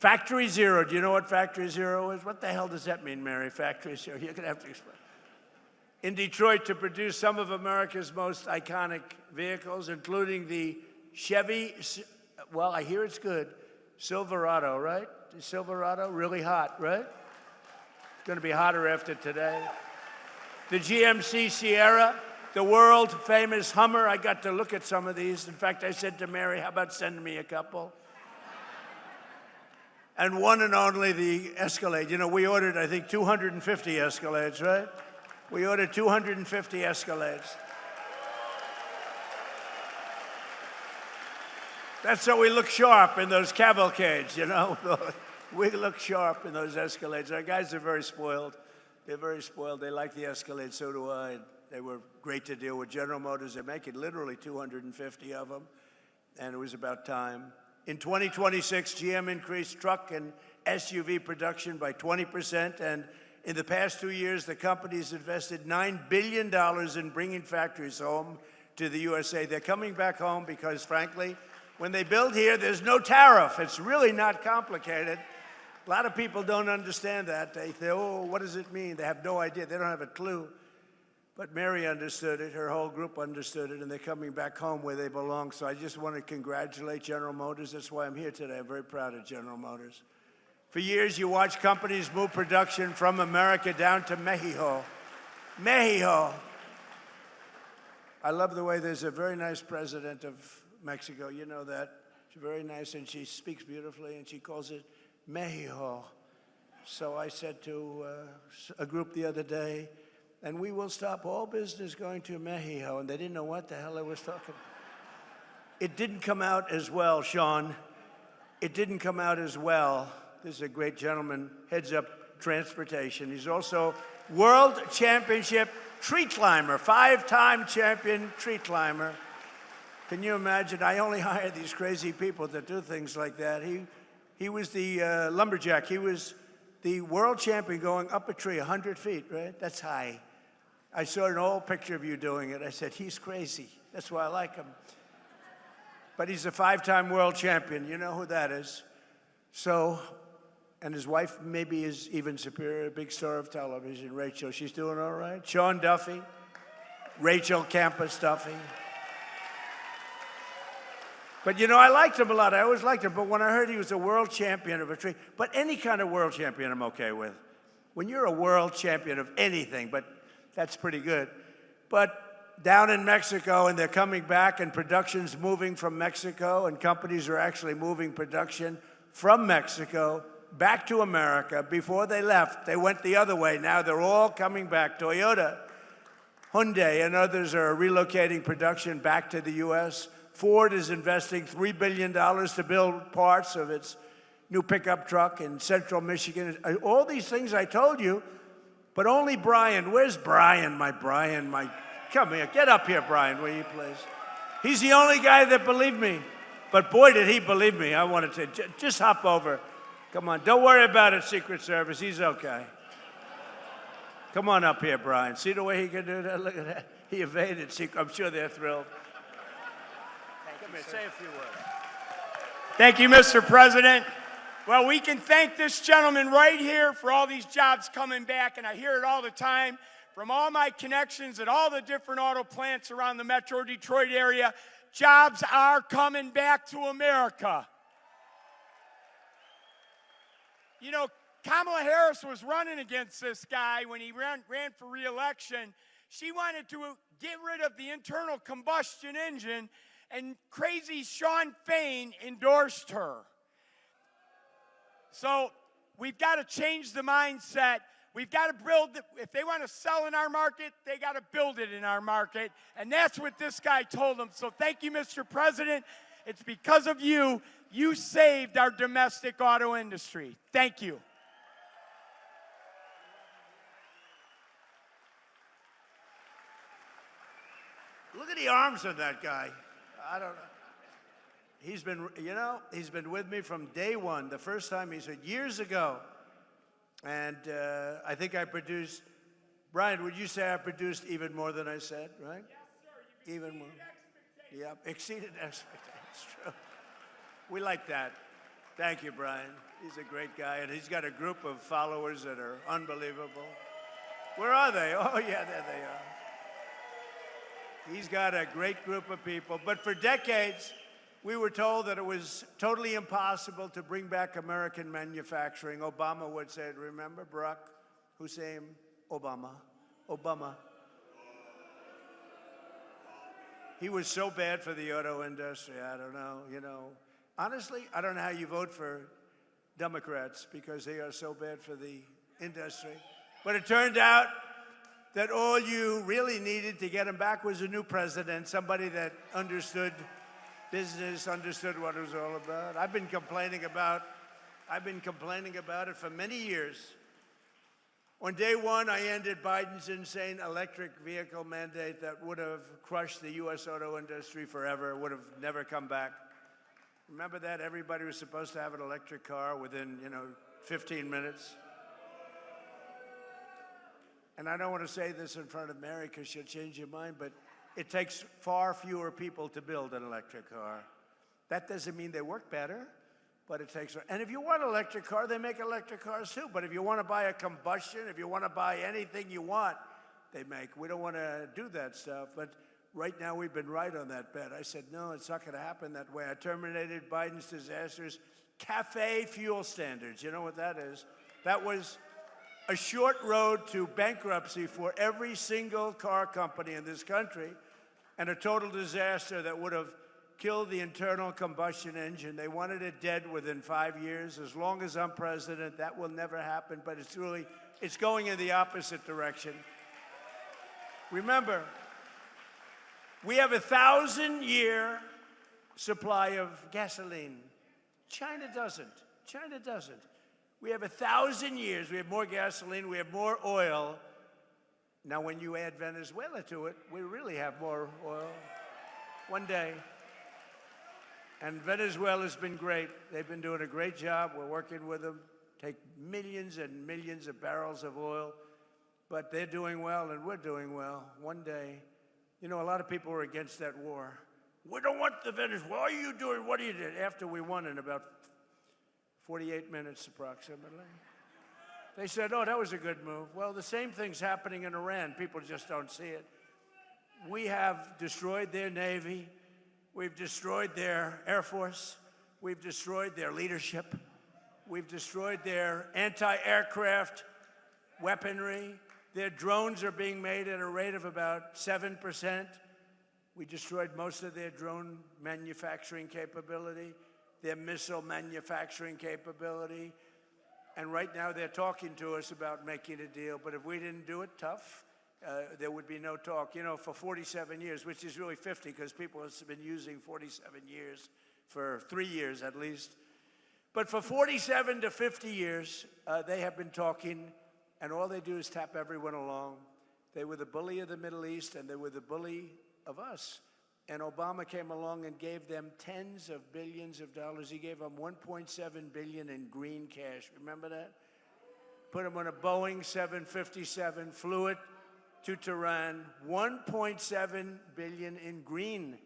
Factory Zero. Do you know what Factory Zero is? What the hell does that mean, Mary, Factory Zero? You're going to have to explain. in Detroit to produce some of America's most iconic vehicles, including the Chevy, well, I hear it's good, Silverado, right? The Silverado, really hot, right? It's going to be hotter after today. The GMC Sierra, the world famous Hummer. I got to look at some of these. In fact, I said to Mary, how about sending me a couple? And one and only the Escalade. You know, we ordered, I think, 250 Escalades, right? We ordered 250 Escalades. That's so we look sharp in those cavalcades, you know? We look sharp in those Escalades. Our guys are very spoiled. They're very spoiled. They like the Escalade, so do I. They were great to deal with. General Motors, they're making literally 250 of them, and it was about time. In 2026, GM increased truck and SUV production by 20%, and in the past 2 years, the company's invested $9 billion in bringing factories home to the USA. They're coming back home because, frankly, when they build here, there's no tariff. It's really not complicated. A lot of people don't understand that. They say, oh, what does it mean? They have no idea. They don't have a clue. But Mary understood it. Her whole group understood it, and they're coming back home where they belong. So I just want to congratulate General Motors. That's why I'm here today. I'm very proud of General Motors. For years, you watch companies move production from America down to Mexico. Mexico. I love the way there's a very nice president of Mexico. You know that. She's very nice, and she speaks beautifully, and she calls it Mexico. So I said to a group the other day, and we will stop all business going to Mexico. And they didn't know what the hell I was talking about. It didn't come out as well, Sean. It didn't come out as well. This is a great gentleman, heads up transportation. He's also world championship tree climber, 5-time champion tree climber. Can you imagine? I only hire these crazy people that do things like that. He was the lumberjack. He was the world champion going up a tree 100 feet, right? That's high. I saw an old picture of you doing it. I said, he's crazy. That's why I like him. But he's a 5-time world champion. You know who that is. So, and his wife maybe is even superior, a big star of television, Rachel. She's doing all right. Sean Duffy, Rachel Campus Duffy. But, you know, I liked him a lot. I always liked him. But when I heard he was a world champion of a tree, but any kind of world champion I'm okay with. When you're a world champion of anything, but that's pretty good. But down in Mexico, and they're coming back, and production's moving from Mexico, and companies are actually moving production from Mexico back to America. Before they left, they went the other way. Now they're all coming back. Toyota, Hyundai, and others are relocating production back to the U.S. Ford is investing $3 billion to build parts of its new pickup truck in central Michigan. All these things I told you, but only Brian. Where's Brian? Come here. Get up here, Brian, will you please? He's the only guy that believed me. But boy, did he believe me. I wanted to just hop over. Come on. Don't worry about it, Secret Service. He's okay. Come on up here, Brian. See the way he can do that? Look at that. He evaded. I'm sure they're thrilled. Come here. Say a few words. Thank you, Mr. President. Well, we can thank this gentleman right here for all these jobs coming back, and I hear it all the time from all my connections at all the different auto plants around the Metro Detroit area. Jobs are coming back to America. You know, Kamala Harris was running against this guy when he ran for re-election. She wanted to get rid of the internal combustion engine, and crazy Sean Fain endorsed her. So we've got to change the mindset. We've got to build, if they want to sell in our market, they got to build it in our market. And that's what this guy told them. So thank you, Mr. President. It's because of you, you saved our domestic auto industry. Thank you. Look at the arms of that guy. I don't know. He's been, you know, he's been with me from day one. The first time he said years ago. And I think I produced, Brian, would you say I produced even more than I said, right? Yes, sir. Even more. Yep, exceeded expectations. True. We like that. Thank you, Brian. He's a great guy, and he's got a group of followers that are unbelievable. Where are they? Oh, yeah, there they are. He's got a great group of people. But for decades, we were told that it was totally impossible to bring back American manufacturing. Obama would say it. Remember Barack Hussein Obama? Obama. He was so bad for the auto industry. I don't know, you know. Honestly, I don't know how you vote for Democrats because they are so bad for the industry. But it turned out that all you really needed to get him back was a new president, somebody that understood business, understood what it was all about. I've been complaining about it for many years. On day one, I ended Biden's insane electric vehicle mandate that would have crushed the U.S. auto industry forever, would have never come back. Remember that? Everybody was supposed to have an electric car within, 15 minutes. And I don't want to say this in front of Mary because she'll change your mind, but it takes far fewer people to build an electric car. That doesn't mean they work better, but it takes. And if you want an electric car, they make electric cars too. But if you want to buy a combustion, if you want to buy anything you want, they make. We don't want to do that stuff. But right now, we've been right on that bet. I said, no, it's not going to happen that way. I terminated Biden's disastrous CAFE fuel standards. You know what that is? That was a short road to bankruptcy for every single car company in this country and a total disaster that would have killed the internal combustion engine. They wanted it dead within 5 years. As long as I'm president, that will never happen, but it's going in the opposite direction. Remember, we have 1,000-year supply of gasoline. China doesn't. China doesn't. We have 1,000 years. We have more gasoline. We have more oil. Now, when you add Venezuela to it, we really have more oil. One day. And Venezuela's been great. They've been doing a great job. We're working with them. Take millions and millions of barrels of oil. But they're doing well, and we're doing well. One day. A lot of people were against that war. We don't want the Venezuela. What are you doing? What are you doing? After we won in about 48 minutes approximately. They said, oh, that was a good move. Well, the same thing's happening in Iran. People just don't see it. We have destroyed their Navy. We've destroyed their Air Force. We've destroyed their leadership. We've destroyed their anti-aircraft weaponry. Their drones are being made at a rate of about 7%. We destroyed most of their drone manufacturing capability, their missile manufacturing capability. And right now they're talking to us about making a deal. But if we didn't do it tough, there would be no talk. For 47 years, which is really 50 because people have been using 47 years for 3 years at least. But for 47 to 50 years, they have been talking, and all they do is tap everyone along. They were the bully of the Middle East, and they were the bully of us. And Obama came along and gave them tens of billions of dollars. He gave them $1.7 billion in green cash. Remember that? Put them on a Boeing 757, flew it to Tehran. $1.7 billion in green.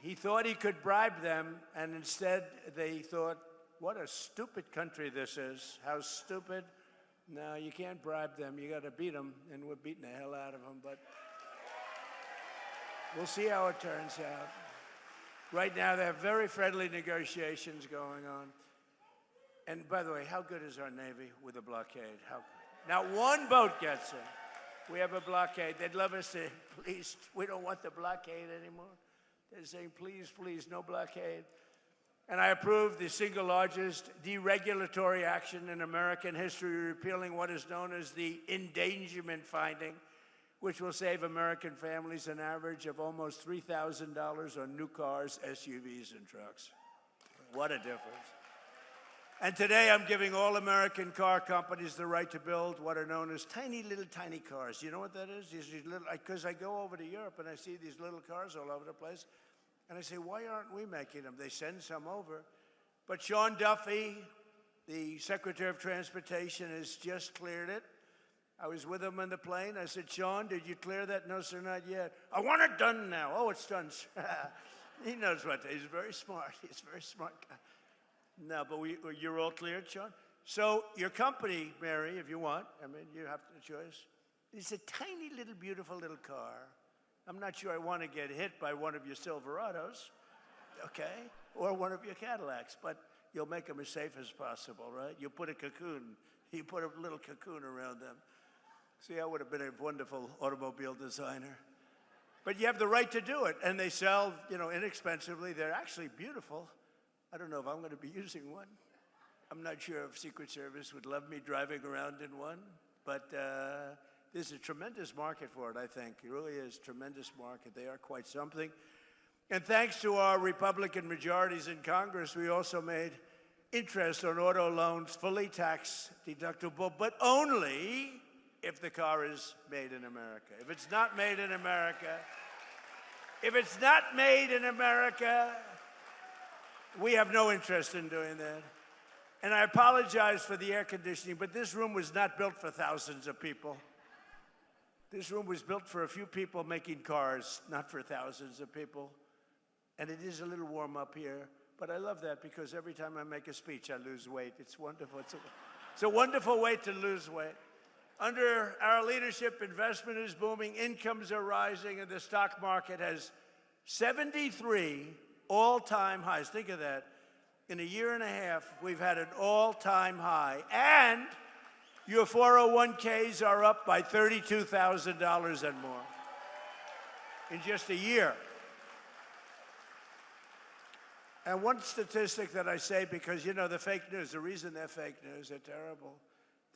He thought he could bribe them, and instead they thought, what a stupid country this is. How stupid. No, you can't bribe them. You got to beat them, and we're beating the hell out of them. But we'll see how it turns out. Right now, there are very friendly negotiations going on. And by the way, how good is our Navy with a blockade? How good? Now, one boat gets in. We have a blockade. They'd love us to, please, we don't want the blockade anymore. They're saying, please, please, no blockade. And I approved the single largest deregulatory action in American history, repealing what is known as the endangerment finding, which will save American families an average of almost $3,000 on new cars, SUVs, and trucks. What a difference. And today I'm giving all American car companies the right to build what are known as tiny cars. You know what that is? These little, because I go over to Europe and I see these little cars all over the place. And I say, why aren't we making them? They send some over. But Sean Duffy, the Secretary of Transportation, has just cleared it. I was with him on the plane. I said, Sean, did you clear that? No, sir, not yet. I want it done now. Oh, it's done, sir. He knows what. He's very smart. He's a very smart guy. No, but you're all cleared, Sean? So your company, Mary, if you want, I mean, you have the choice. It's a tiny little, beautiful little car. I'm not sure I want to get hit by one of your Silverados, okay, or one of your Cadillacs, but you'll make them as safe as possible, right? You put a little cocoon around them. See, I would have been a wonderful automobile designer. But you have the right to do it, and they sell, inexpensively. They're actually beautiful. I don't know if I'm going to be using one. I'm not sure if Secret Service would love me driving around in one, but there's a tremendous market for it, I think. It really is a tremendous market. They are quite something. And thanks to our Republican majorities in Congress, we also made interest on auto loans fully tax deductible, but only if the car is made in America. If it's not made in America, we have no interest in doing that. And I apologize for the air conditioning, but this room was not built for thousands of people. This room was built for a few people making cars, not for thousands of people. And it is a little warm up here, but I love that because every time I make a speech, I lose weight. It's wonderful. It's a wonderful way to lose weight. Under our leadership, investment is booming, incomes are rising, and the stock market has 73 all-time highs. Think of that. In a year and a half, we've had an all-time high. And your 401ks are up by $32,000 and more in just a year. And one statistic that I say, because, the fake news, the reason they're fake news, they're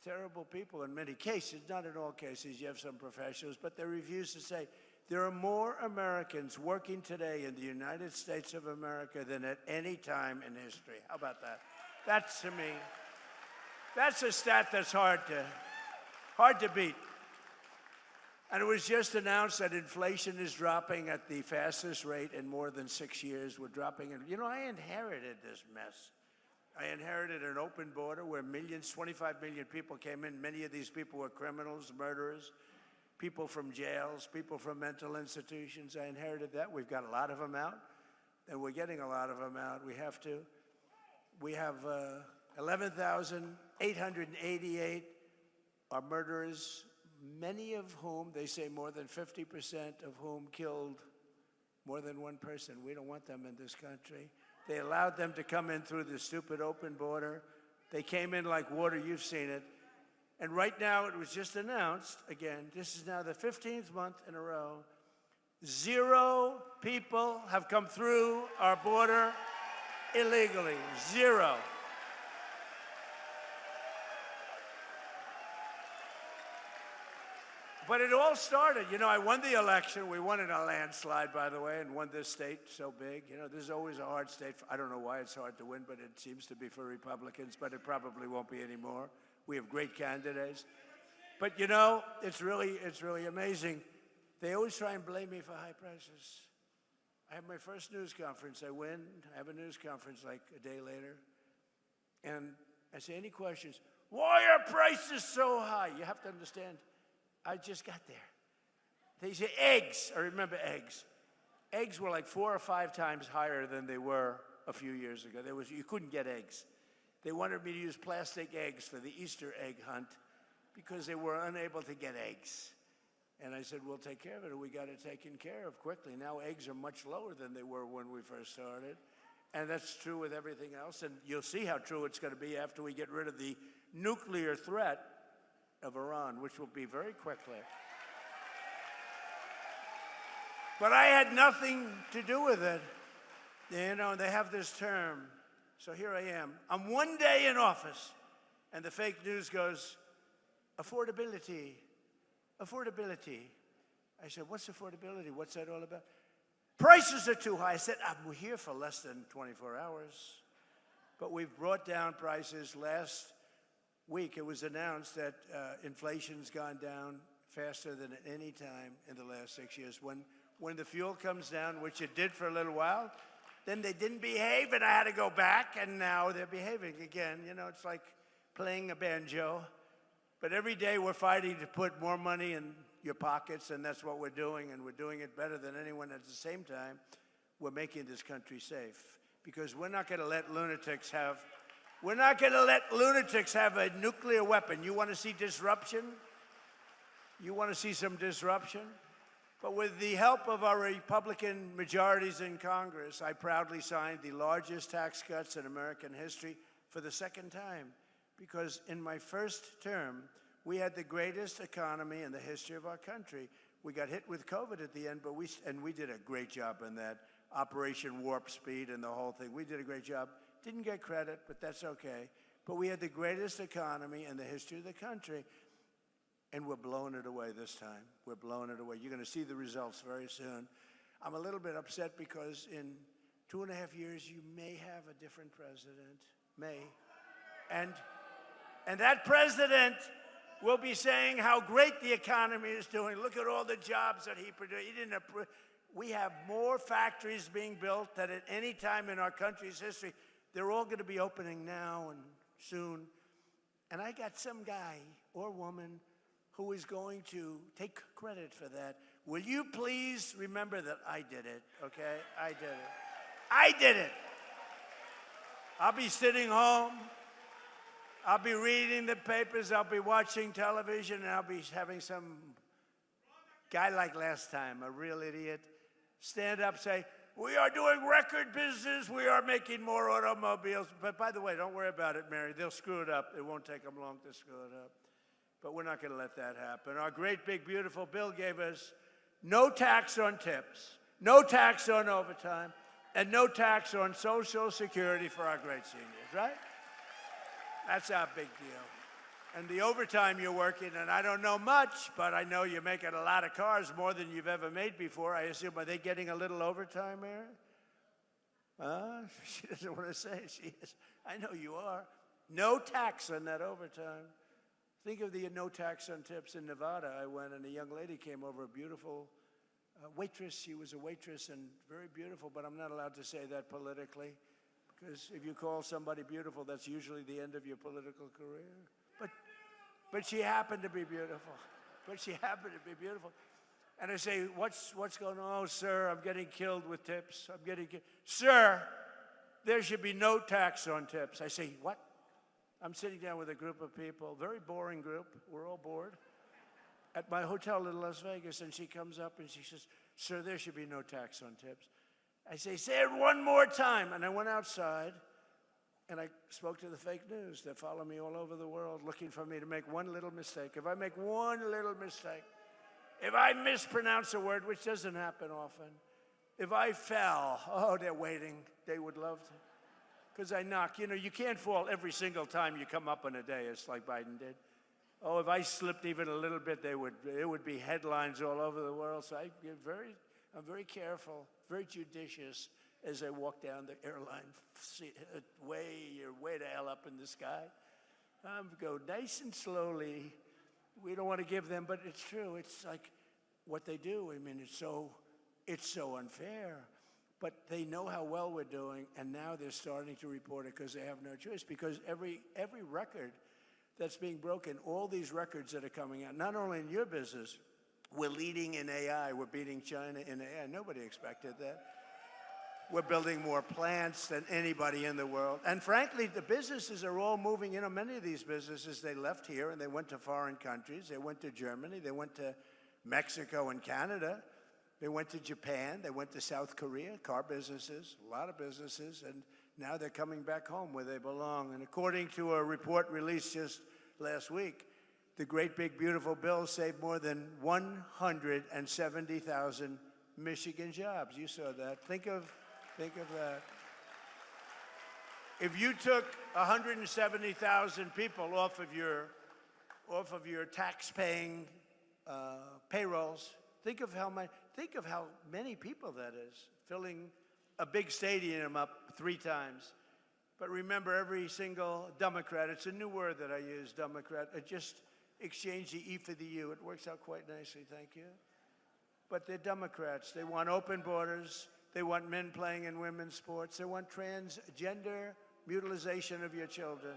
terrible people in many cases, not in all cases. You have some professionals, but they refuse to say there are more Americans working today in the United States of America than at any time in history. How about that? That's, to me, that's a stat that's hard to beat. And it was just announced that inflation is dropping at the fastest rate in more than 6 years. We're dropping it. I inherited this mess. I inherited an open border where 25 million people came in. Many of these people were criminals, murderers, people from jails, people from mental institutions. I inherited that. We've got a lot of them out, and we're getting a lot of them out. We have 11,888 are murderers, many of whom, they say more than 50% of whom killed more than one person. We don't want them in this country. They allowed them to come in through the stupid open border. They came in like water. You've seen it. And right now, it was just announced, again, this is now the 15th month in a row, 0 people have come through our border illegally. 0. But it all started, I won the election. We won in a landslide, by the way, and won this state so big. This is always a hard state. I don't know why it's hard to win, but it seems to be for Republicans, but it probably won't be anymore. We have great candidates. But, it's really amazing. They always try and blame me for high prices. I have my first news conference. I win. I have a news conference like a day later. And I say, any questions? Why are prices so high? You have to understand. I just got there. They say eggs. I remember eggs. Eggs were like 4 or 5 times higher than they were a few years ago. You couldn't get eggs. They wanted me to use plastic eggs for the Easter egg hunt because they were unable to get eggs. And I said, we'll take care of it. We got it taken care of quickly. Now eggs are much lower than they were when we first started. And that's true with everything else. And you'll see how true it's going to be after we get rid of the nuclear threat of Iran, which will be very quickly. But I had nothing to do with it. They have this term. So here I am. I'm one day in office, and the fake news goes, affordability, affordability. I said, what's affordability? What's that all about? Prices are too high. I said, we're here for less than 24 hours. But we've brought down prices. Last week, it was announced that inflation's gone down faster than at any time in the last 6 years. When the fuel comes down, which it did for a little while, then they didn't behave, and I had to go back, and now they're behaving again. It's like playing a banjo. But every day we're fighting to put more money in your pockets, and that's what we're doing, and we're doing it better than anyone. At the same time, we're making this country safe, because we're not going to let lunatics have a nuclear weapon. You want to see disruption? You want to see some disruption? But with the help of our Republican majorities in Congress, I proudly signed the largest tax cuts in American history for the second time, because in my first term, we had the greatest economy in the history of our country. We got hit with COVID at the end, but we did a great job in that. Operation Warp Speed and the whole thing. We did a great job. Didn't get credit, but that's okay. But we had the greatest economy in the history of the country, and we're blowing it away this time. We're blowing it away. You're going to see the results very soon. I'm a little bit upset because in 2.5 years, you may have a different president. May. And that president will be saying how great the economy is doing. Look at all the jobs that he produced. We have more factories being built than at any time in our country's history. They're all going to be opening now and soon. And I got some guy or woman who is going to take credit for that. Will you please remember that I did it, okay? I did it. I did it. I'll be sitting home. I'll be reading the papers. I'll be watching television. And I'll be having some guy like last time, a real idiot, stand up, say, we are doing record business. We are making more automobiles. But by the way, don't worry about it, Mary. They'll screw it up. It won't take them long to screw it up. But we're not going to let that happen. Our great, big, beautiful bill gave us no tax on tips, no tax on overtime, and no tax on Social Security for our great seniors, right? That's our big deal. And the overtime you're working, and I don't know much, but I know you're making a lot of cars, more than you've ever made before. I assume, are they getting a little overtime, Mary? She doesn't want to say it. She is. I know you are. No tax on that overtime. Think of the no tax on tips in Nevada. I went, and a young lady came over, a beautiful waitress. She was a waitress and very beautiful, but I'm not allowed to say that politically, because if you call somebody beautiful, that's usually the end of your political career. But she happened to be beautiful. And I say, what's going on? Oh, sir, I'm getting killed with tips. Sir, there should be no tax on tips. I say, what? I'm sitting down with a group of people, very boring group. We're all bored. At my hotel in Las Vegas, and she comes up and she says, sir, there should be no tax on tips. I say it one more time. And I went outside. And I spoke to the fake news that follow me all over the world, looking for me to make one little mistake. If I make one little mistake, if I mispronounce a word, which doesn't happen often, if I fell, oh, they're waiting. They would love to. Because I knock. You know, you can't fall every single time you come up on a day, it's like Biden did. Oh, if I slipped even a little bit, it would be headlines all over the world. So I'm very careful, very judicious, as I walk down the airline, you're way the hell up in the sky. Go nice and slowly. We don't want to give them, but it's true. It's like what they do. I mean, it's so unfair. But they know how well we're doing, and now they're starting to report it because they have no choice. Because every record that's being broken, all these records that are coming out, not only in your business, we're leading in AI. We're beating China in AI. Nobody expected that. We're building more plants than anybody in the world. And frankly, the businesses are all moving. You know, many of these businesses, they left here and they went to foreign countries. They went to Germany. They went to Mexico and Canada. They went to Japan. They went to South Korea, car businesses, a lot of businesses. And now they're coming back home where they belong. And according to a report released just last week, the great, big, beautiful bill saved more than 170,000 Michigan jobs. You saw that. Think of that. If you took 170,000 people off of your tax-paying payrolls, think of how many people that is, filling a big stadium up 3 times. But remember, every single Democrat, it's a new word that I use, Democrat, just exchange the E for the U. It works out quite nicely, thank you. But they're Democrats. They want open borders. They want men playing in women's sports. They want transgender mutilization of your children.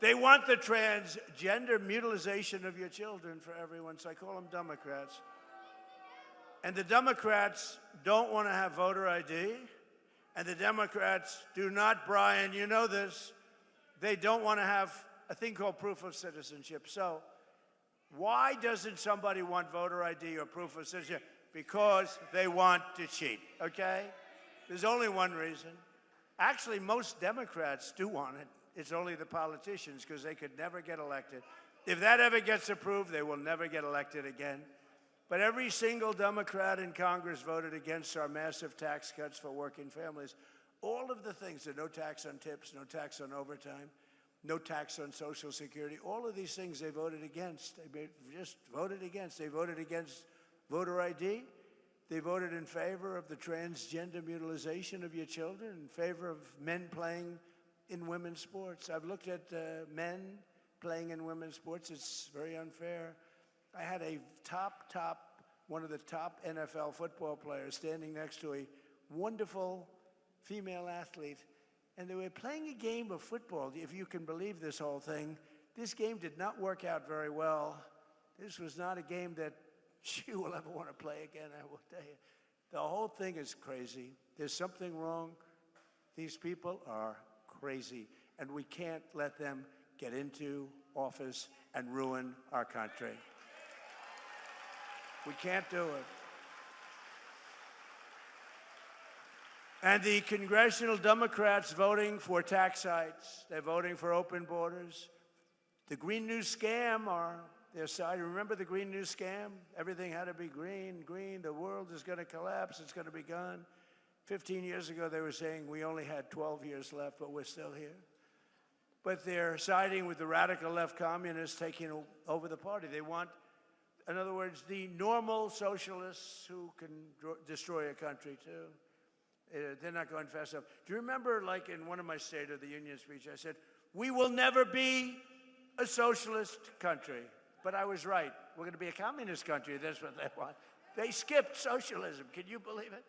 They want the transgender mutilization of your children for everyone, so I call them Democrats. And the Democrats don't want to have voter ID. And the Democrats do not, Brian, you know this, they don't want to have a thing called proof of citizenship. So why doesn't somebody want voter ID or proof of citizenship? Because they want to cheat, okay? There's only one reason. Actually, most Democrats do want it. It's only the politicians, because they could never get elected. If that ever gets approved, they will never get elected again. But every single Democrat in Congress voted against our massive tax cuts for working families. All of the things, no tax on tips, no tax on overtime, no tax on Social Security, all of these things they voted against. They just voted against. They voted against voter ID. They voted in favor of the transgender mutilization of your children, in favor of men playing in women's sports. I've looked at men playing in women's sports. It's very unfair. I had one of the top NFL football players standing next to a wonderful female athlete, and they were playing a game of football, if you can believe this whole thing. This game did not work out very well. This was not a game that she will ever want to play again, I will tell you. The whole thing is crazy. There's something wrong. These people are crazy, and we can't let them get into office and ruin our country. We can't do it. And the congressional Democrats voting for tax hikes, they're voting for open borders. The Green New Scam are their side. Remember the Green New Scam? Everything had to be green, green. The world is going to collapse. It's going to be gone. 15 years ago, they were saying we only had 12 years left, but we're still here. But they're siding with the radical left communists taking over the party. They want, in other words, the normal socialists who can destroy a country, too. They're not going fast enough. Do you remember, like in one of my State of the Union speeches, I said, we will never be a socialist country. But I was right. We're going to be a communist country. That's what they want. They skipped socialism. Can you believe it?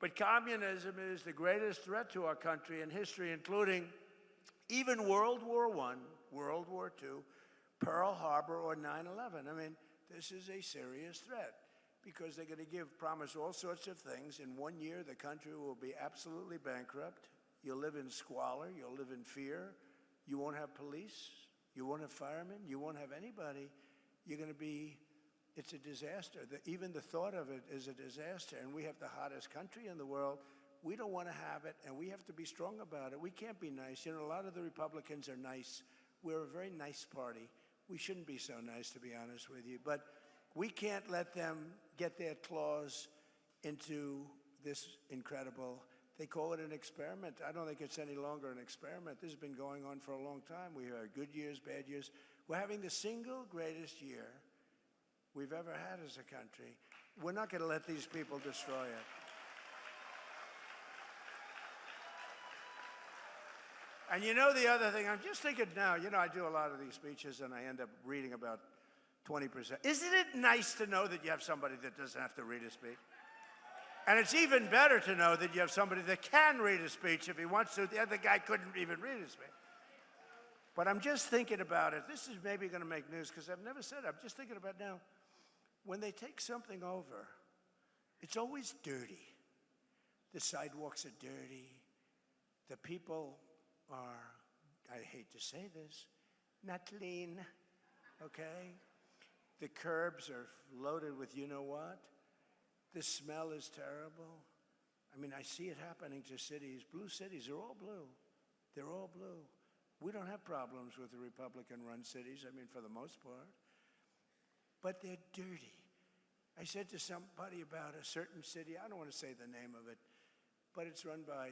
But communism is the greatest threat to our country in history, including even World War I, World War II, Pearl Harbor, or 9/11. I mean, this is a serious threat, because they're going to promise all sorts of things. In 1 year, the country will be absolutely bankrupt. You'll live in squalor. You'll live in fear. You won't have police. You won't have firemen. You won't have anybody. You're going to be, it's a disaster. Even the thought of it is a disaster. And we have the hottest country in the world. We don't want to have it, and we have to be strong about it. We can't be nice. You know, a lot of the Republicans are nice. We're a very nice party. We shouldn't be so nice, to be honest with you. But we can't let them get their claws into this incredible, they call it an experiment. I don't think it's any longer an experiment. This has been going on for a long time. We have good years, bad years. We're having the single greatest year we've ever had as a country. We're not going to let these people destroy it. And you know the other thing, I'm just thinking now, you know, I do a lot of these speeches and I end up reading about 20%. Isn't it nice to know that you have somebody that doesn't have to read a speech? And it's even better to know that you have somebody that can read a speech if he wants to. The other guy couldn't even read a speech. But I'm just thinking about it. This is maybe going to make news because I've never said it. I'm just thinking about now, when they take something over, it's always dirty. The sidewalks are dirty. The people are, I hate to say this, not clean, okay? The curbs are loaded with you-know-what. The smell is terrible. I mean, I see it happening to cities. Blue cities are all blue. They're all blue. We don't have problems with the Republican-run cities, I mean, for the most part. But they're dirty. I said to somebody about a certain city, I don't want to say the name of it, but it's run by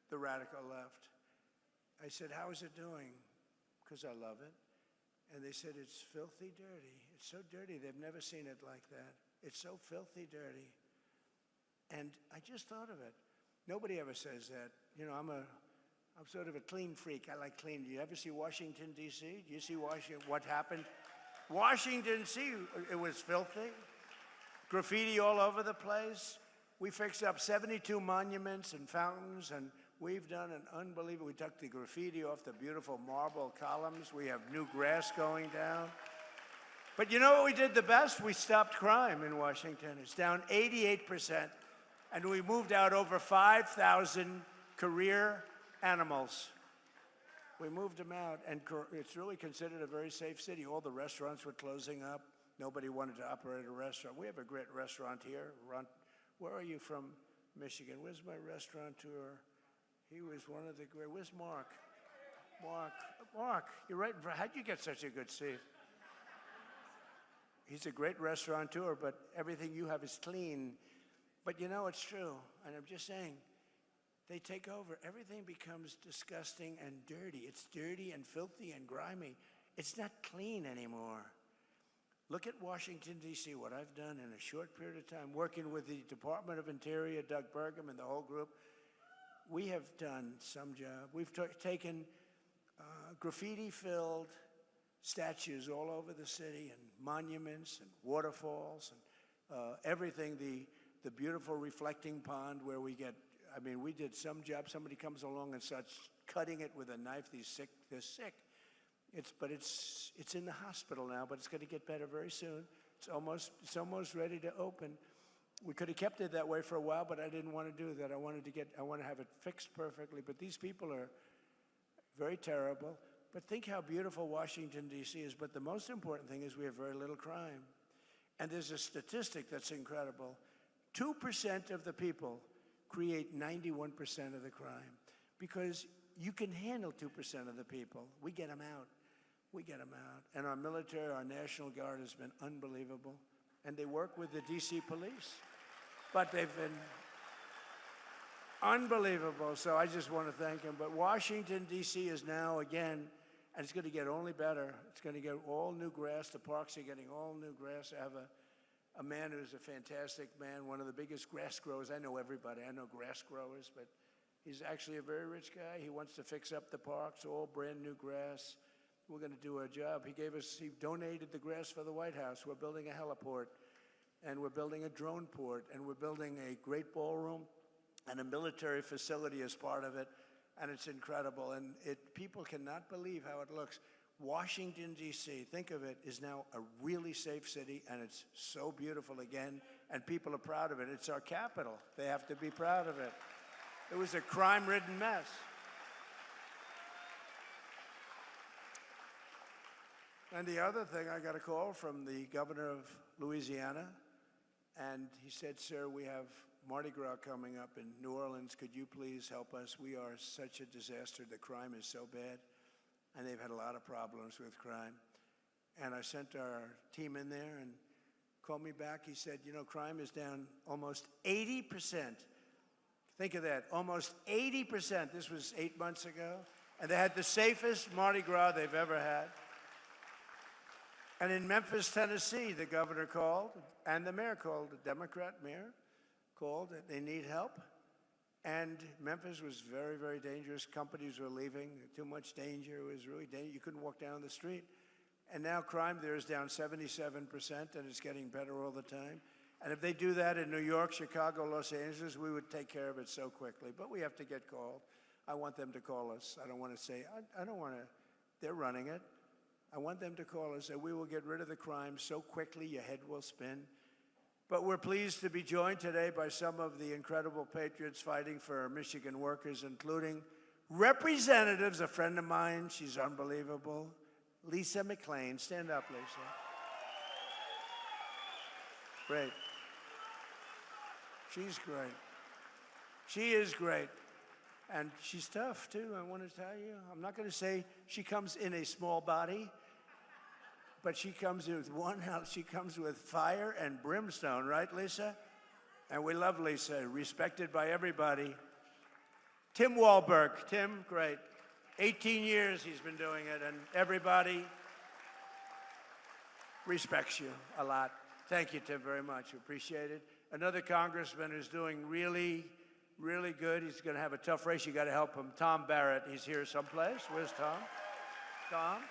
the radical left. I said, how is it doing? Because I love it. And they said, it's filthy dirty. It's so dirty, they've never seen it like that. It's so filthy dirty. And I just thought of it. Nobody ever says that. You know, I'm sort of a clean freak. I like clean. Do you ever see Washington, D.C.? Do you see what happened? Washington, D.C., it was filthy. Graffiti all over the place. We fixed up 72 monuments and fountains, and we've done an unbelievable, we took the graffiti off the beautiful marble columns. We have new grass going down. But you know what we did the best? We stopped crime in Washington. It's down 88%, and we moved out over 5,000 career animals. We moved them out, and it's really considered a very safe city. All the restaurants were closing up. Nobody wanted to operate a restaurant. We have a great restaurant here. Where are you from, Michigan? Where's my restaurateur? He was one of the great. Where's Mark? Mark, you're right. How'd you get such a good seat? He's a great restaurateur, but everything you have is clean. But you know, it's true, and I'm just saying, they take over. Everything becomes disgusting and dirty. It's dirty and filthy and grimy. It's not clean anymore. Look at Washington, D.C., what I've done in a short period of time, working with the Department of Interior, Doug Burgum, and the whole group. We have done some job. We've taken graffiti-filled statues all over the city, and monuments and waterfalls and everything. The beautiful reflecting pond where we get, I mean, we did some job. Somebody comes along and starts cutting it with a knife. They're sick. But it's in the hospital now, but it's going to get better very soon. It's almost ready to open. We could have kept it that way for a while, but I didn't want to do that. I want to have it fixed perfectly. But these people are very terrible. But think how beautiful Washington, D.C. is. But the most important thing is we have very little crime. And there's a statistic that's incredible. 2% of the people create 91% of the crime, because you can handle 2% of the people. We get them out. We get them out. And our military, our National Guard has been unbelievable. And they work with the D.C. police. But they've been unbelievable. So I just want to thank them. But Washington, D.C. is now, again, and it's going to get only better. It's going to get all new grass. The parks are getting all new grass. I have a man who's a fantastic man, one of the biggest grass growers. I know everybody. I know grass growers, but he's actually a very rich guy. He wants to fix up the parks, all brand new grass. We're going to do our job. He donated the grass for the White House. We're building a heliport, and we're building a drone port, and we're building a great ballroom and a military facility as part of it, and it's incredible. And people cannot believe how it looks. Washington, D.C., think of it, is now a really safe city, and it's so beautiful again, and people are proud of it. It's our capital. They have to be proud of it. It was a crime-ridden mess. And the other thing, I got a call from the governor of Louisiana, and he said, sir, we have Mardi Gras coming up in New Orleans. Could you please help us? We are such a disaster. The crime is so bad, and they've had a lot of problems with crime. And I sent our team in there and called me back. He said, you know, crime is down almost 80%. Think of that, almost 80%. This was 8 months ago. And they had the safest Mardi Gras they've ever had. And in Memphis, Tennessee, the governor called, and the mayor called, the Democrat mayor called, they need help. And Memphis was very, very dangerous. Companies were leaving, too much danger. It was really dangerous. You couldn't walk down the street. And now crime there is down 77%, and it's getting better all the time. And if they do that in New York, Chicago, Los Angeles, we would take care of it so quickly. But we have to get called. I want them to call us. I don't want to say, I don't want to, they're running it. I want them to call us, and we will get rid of the crime so quickly your head will spin. But we're pleased to be joined today by some of the incredible patriots fighting for Michigan workers, including representatives, a friend of mine, she's unbelievable, Lisa McLean. Stand up, Lisa. Great. She's great. She is great. And she's tough, too, I want to tell you. I'm not going to say she comes in a small body, but she comes with one house. She comes with fire and brimstone, right, Lisa? And we love Lisa, respected by everybody. Tim Wahlberg. Tim, great. 18 years he's been doing it, and everybody respects you a lot. Thank you, Tim, very much. Appreciate it. Another congressman who's doing really, really good. He's going to have a tough race. You got to help him. Tom Barrett. He's here someplace. Where's Tom? Tom?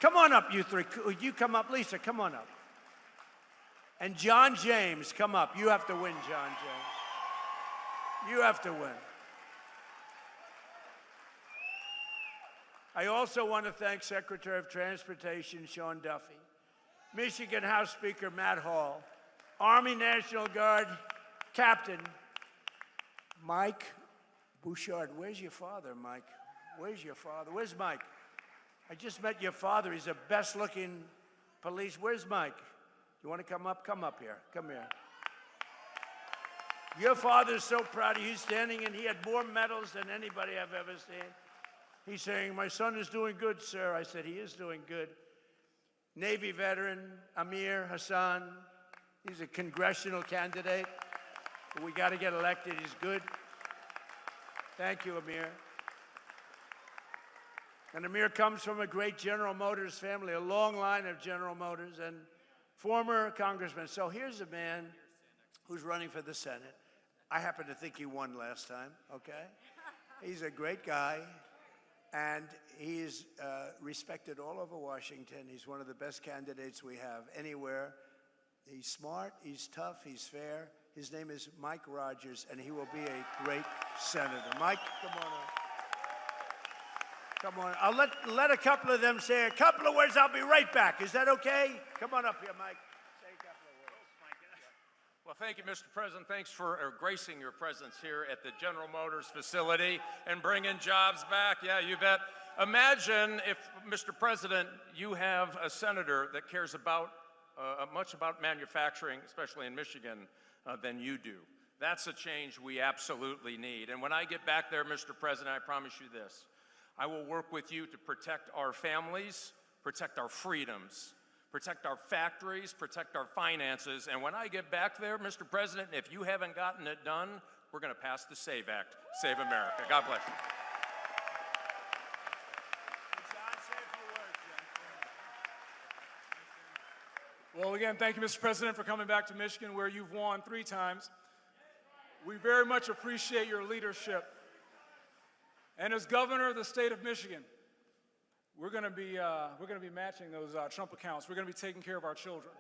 Come on up, you three. You come up. Lisa, come on up. And John James, come up. You have to win, John James. You have to win. I also want to thank Secretary of Transportation Sean Duffy, Michigan House Speaker Matt Hall, Army National Guard Captain Mike Bouchard. Where's your father, Mike? Where's your father? Where's Mike? I just met your father. He's the best looking police. Where's Mike? You want to come up? Come up here. Come here. Your father's so proud of you. He's standing and he had more medals than anybody I've ever seen. He's saying, my son is doing good, sir. I said, he is doing good. Navy veteran, Amir Hassan. He's a congressional candidate. We got to get elected. He's good. Thank you, Amir. And Amir comes from a great General Motors family, a long line of General Motors and former congressman. So here's a man who's running for the Senate. I happen to think he won last time, okay? He's a great guy, and he's respected all over Washington. He's one of the best candidates we have anywhere. He's smart, he's tough, he's fair. His name is Mike Rogers, and he will be a great senator. Mike, come on up. Come on. I'll let a couple of them say a couple of words. I'll be right back. Is that okay? Come on up here, Mike. Say a couple of words. Well, thank you, Mr. President. Thanks for gracing your presence here at the General Motors facility and bringing jobs back. Yeah, you bet. Imagine if, Mr. President, you have a senator that cares about much about manufacturing, especially in Michigan, than you do. That's a change we absolutely need. And when I get back there, Mr. President, I promise you this. I will work with you to protect our families, protect our freedoms, protect our factories, protect our finances. And when I get back there, Mr. President, if you haven't gotten it done, we're going to pass the SAVE Act. Save America. God bless you. Well, again, thank you, Mr. President, for coming back to Michigan, where you've won 3 times. We very much appreciate your leadership. And as governor of the state of Michigan, we're going to be matching those Trump accounts. We're going to be taking care of our children.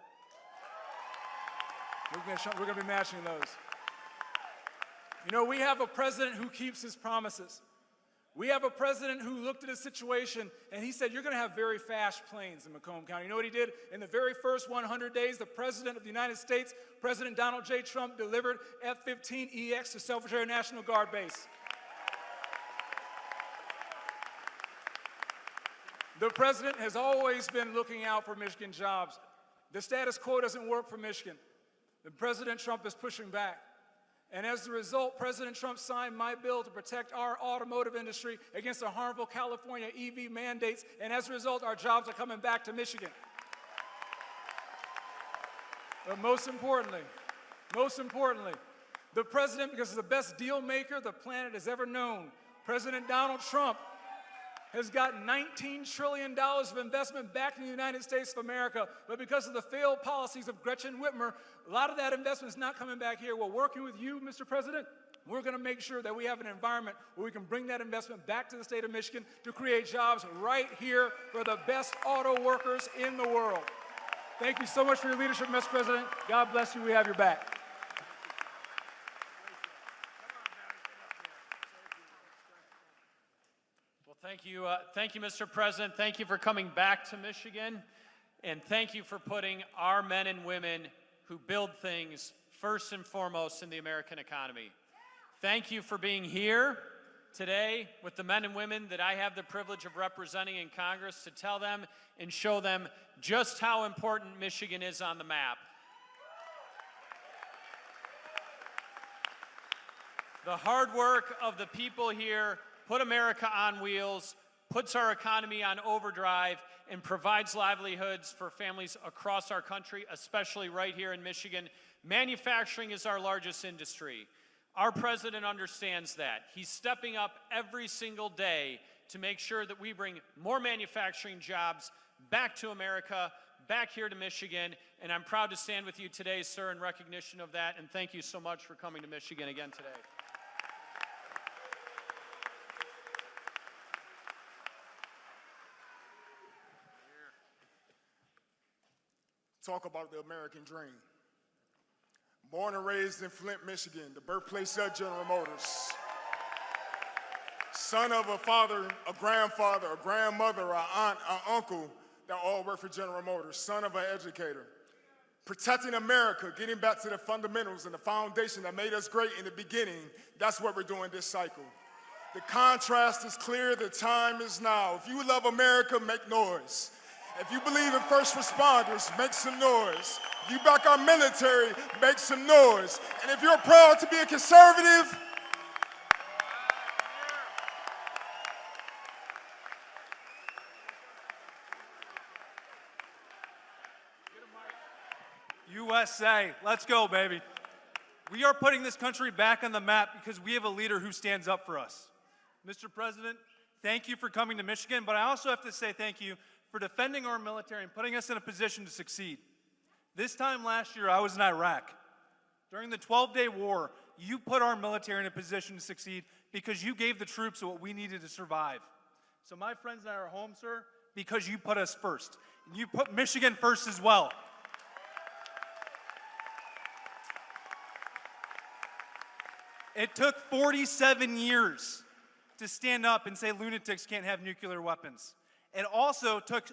We're going to be matching those. You know, we have a president who keeps his promises. We have a president who looked at a situation and he said, you're going to have very fast planes in Macomb County. You know what he did? In the very first 100 days, the President of the United States, President Donald J. Trump, delivered F-15EX to Selfridge Air National Guard Base. The president has always been looking out for Michigan jobs. The status quo doesn't work for Michigan. President Trump is pushing back. And as a result, President Trump signed my bill to protect our automotive industry against the harmful California EV mandates. And as a result, our jobs are coming back to Michigan. But most importantly, the president, because he's the best deal maker the planet has ever known, President Donald Trump has got $19 trillion of investment back in the United States of America, but because of the failed policies of Gretchen Whitmer, a lot of that investment is not coming back here. Well, working with you, Mr. President, we're going to make sure that we have an environment where we can bring that investment back to the state of Michigan to create jobs right here for the best auto workers in the world. Thank you so much for your leadership, Mr. President. God bless you. We have your back. Thank you, Mr. President. Thank you for coming back to Michigan, and thank you for putting our men and women who build things first and foremost in the American economy. Thank you for being here today with the men and women that I have the privilege of representing in Congress to tell them and show them just how important Michigan is on the map. The hard work of the people here put America on wheels, puts our economy on overdrive, and provides livelihoods for families across our country, especially right here in Michigan. Manufacturing is our largest industry. Our president understands that. He's stepping up every single day to make sure that we bring more manufacturing jobs back to America, back here to Michigan, and I'm proud to stand with you today, sir, in recognition of that, and thank you so much for coming to Michigan again today. Talk about the American dream. Born and raised in Flint, Michigan, the birthplace of General Motors. Son of a father, a grandfather, a grandmother, an aunt, an uncle that all work for General Motors. Son of an educator. Protecting America, getting back to the fundamentals and the foundation that made us great in the beginning, that's what we're doing this cycle. The contrast is clear, the time is now. If you love America, make noise. If you believe in first responders, make some noise. If you back our military, make some noise. And if you're proud to be a conservative, USA, let's go, baby. We are putting this country back on the map because we have a leader who stands up for us. Mr. President, thank you for coming to Michigan, but I also have to say thank you for defending our military and putting us in a position to succeed. This time last year, I was in Iraq. During the 12-day war, you put our military in a position to succeed because you gave the troops what we needed to survive. So my friends and I are home, sir, because you put us first. And you put Michigan first as well. It took 47 years to stand up and say lunatics can't have nuclear weapons. It also took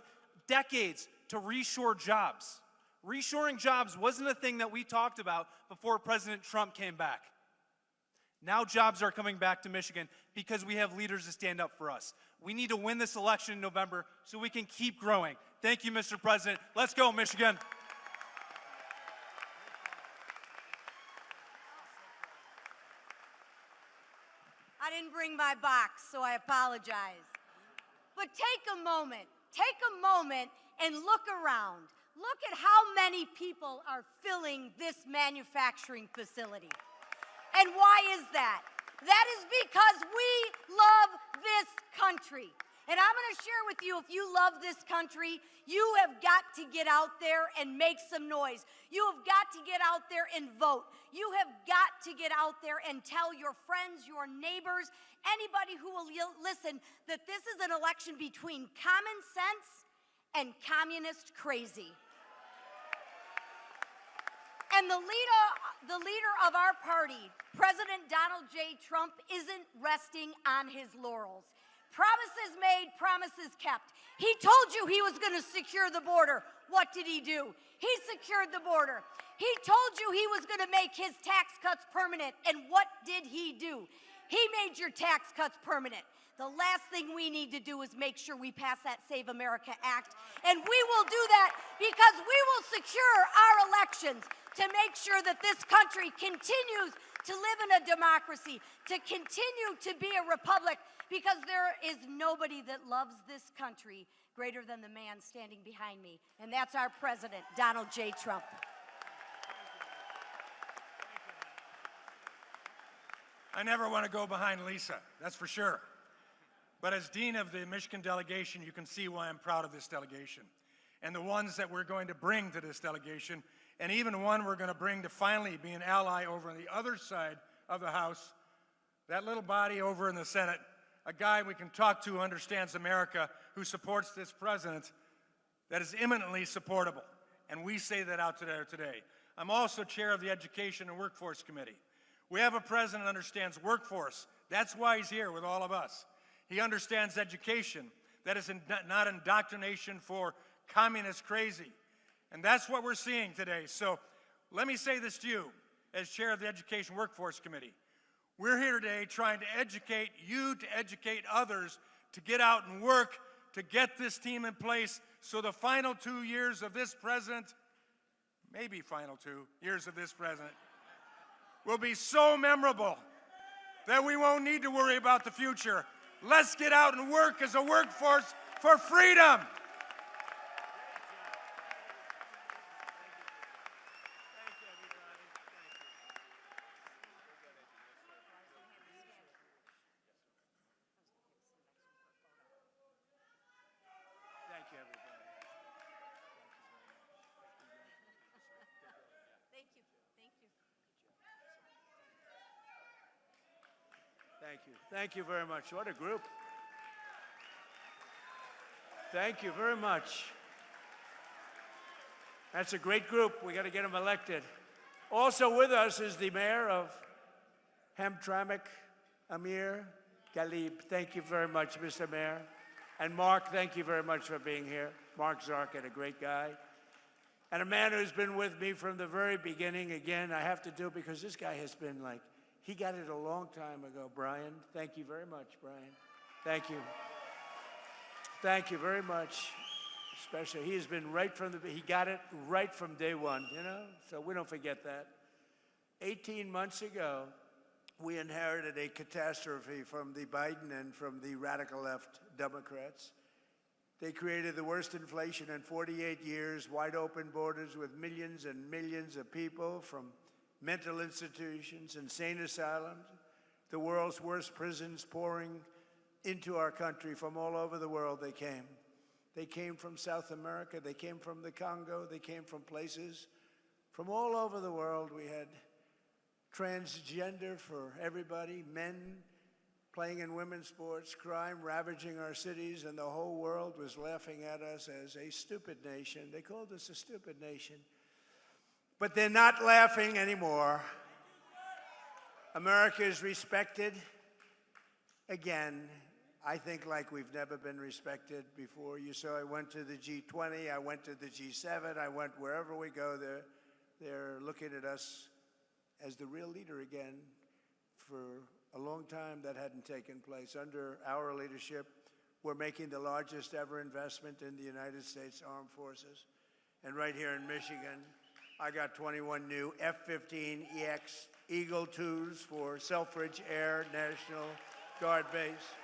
decades to reshore jobs. Reshoring jobs wasn't a thing that we talked about before President Trump came back. Now jobs are coming back to Michigan because we have leaders to stand up for us. We need to win this election in November so we can keep growing. Thank you, Mr. President. Let's go, Michigan. I didn't bring my box, so I apologize. But take a moment and look around. Look at how many people are filling this manufacturing facility. And why is that? That is because we love this country. And I'm going to share with you, if you love this country, you have got to get out there and make some noise. You have got to get out there and vote. You have got to get out there and tell your friends, your neighbors, anybody who will listen, that this is an election between common sense and communist crazy. And the leader of our party, President Donald J. Trump, isn't resting on his laurels. Promises made, promises kept. He told you he was going to secure the border. What did he do? He secured the border. He told you he was going to make his tax cuts permanent. And what did he do? He made your tax cuts permanent. The last thing we need to do is make sure we pass that Save America Act. And we will do that because we will secure our elections to make sure that this country continues to live in a democracy, to continue to be a republic, because there is nobody that loves this country greater than the man standing behind me, and that's our president, Donald J. Trump. I never want to go behind Lisa, that's for sure. But as Dean of the Michigan delegation, you can see why I'm proud of this delegation and the ones that we're going to bring to this delegation, and even one we're going to bring to finally be an ally over on the other side of the House, that little body over in the Senate, a guy we can talk to who understands America, who supports this president, that is eminently supportable. And we say that out today. I'm also chair of the Education and Workforce Committee. We have a president who understands workforce. That's why he's here with all of us. He understands education. That is not indoctrination for communist crazy. And that's what we're seeing today. So let me say this to you as chair of the Education Workforce Committee. We're here today trying to educate you, to educate others, to get out and work, to get this team in place so the final 2 years of this president, maybe final 2 years of this president, will be so memorable that we won't need to worry about the future. Let's get out and work as a workforce for freedom. Thank you. Thank you very much. What a group. Thank you very much. That's a great group. We got to get them elected. Also with us is the mayor of Hamtramck, Amir Galib. Thank you very much, Mr. Mayor. And Mark, thank you very much for being here. Mark Zarkin, a great guy. And a man who's been with me from the very beginning. Again, I have to do because this guy has been like He got it a long time ago, Brian. Thank you very much, Brian. Thank you. Thank you very much. Especially, he has been right from he got it right from day one, you know? So we don't forget that. 18 months ago, we inherited a catastrophe from the Biden and from the radical left Democrats. They created the worst inflation in 48 years, wide open borders with millions and millions of people from mental institutions, insane asylums, the world's worst prisons pouring into our country from all over the world. They came. They came from South America. They came from the Congo. They came from places from all over the world. We had transgender for everybody, men playing in women's sports, crime ravaging our cities, and the whole world was laughing at us as a stupid nation. They called us a stupid nation. But they're not laughing anymore. America is respected again, I think, like we've never been respected before. You saw I went to the G20, I went to the G7, I went wherever we go, they're looking at us as the real leader again. For a long time that hadn't taken place. Under our leadership, we're making the largest ever investment in the United States Armed Forces. And right here in Michigan, I got 21 new F-15EX Eagle IIs for Selfridge Air National Guard Base,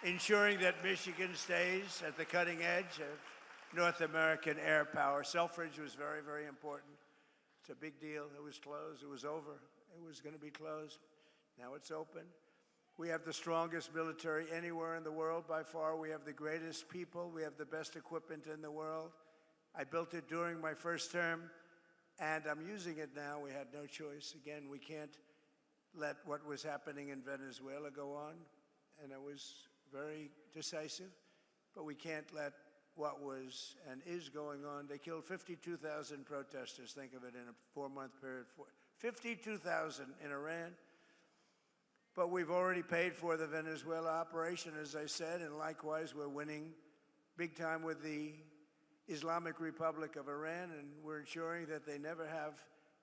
ensuring that Michigan stays at the cutting edge of North American air power. Selfridge was very, very important. It's a big deal. It was closed. It was over. It was going to be closed. Now it's open. We have the strongest military anywhere in the world by far. We have the greatest people. We have the best equipment in the world. I built it during my first term, and I'm using it now. We had no choice. Again, we can't let what was happening in Venezuela go on, and it was very decisive, but we can't let what was and is going on. They killed 52,000 protesters. Think of it in a 4-month period. 52,000 in Iran. But we've already paid for the Venezuela operation, as I said, and likewise we're winning big time with the Islamic Republic of Iran, and we're ensuring that they never have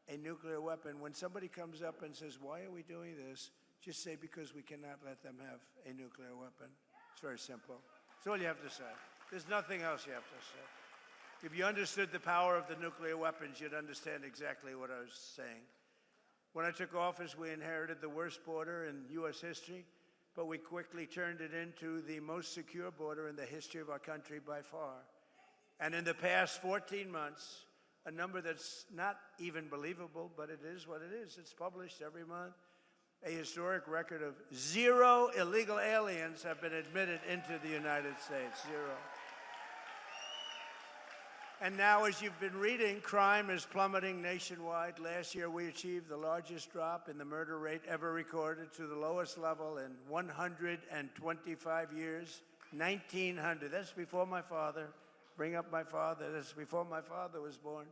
a nuclear weapon. When somebody comes up and says, why are we doing this? Just say, because we cannot let them have a nuclear weapon. It's very simple. That's all you have to say. There's nothing else you have to say. If you understood the power of the nuclear weapons, you'd understand exactly what I was saying. When I took office, we inherited the worst border in U.S. history, but we quickly turned it into the most secure border in the history of our country by far. And in the past 14 months, a number that's not even believable, but it is what it is. It's published every month. A historic record of 0 illegal aliens have been admitted into the United States. 0. And now, as you've been reading, crime is plummeting nationwide. Last year, we achieved the largest drop in the murder rate ever recorded to the lowest level in 125 years, 1900. That's before my father. Bring up my father. That's before my father was born.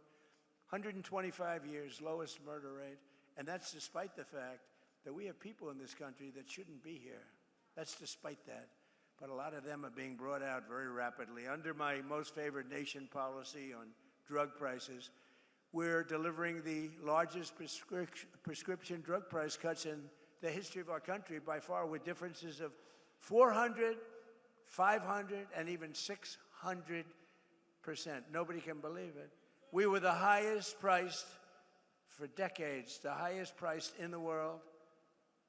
125 years, lowest murder rate. And that's despite the fact that we have people in this country that shouldn't be here. That's despite that. But a lot of them are being brought out very rapidly. Under my most favored nation policy on drug prices, we're delivering the largest prescription drug price cuts in the history of our country by far, with differences of 400, 500, and even 600%. Nobody can believe it. We were the highest priced for decades, the highest priced in the world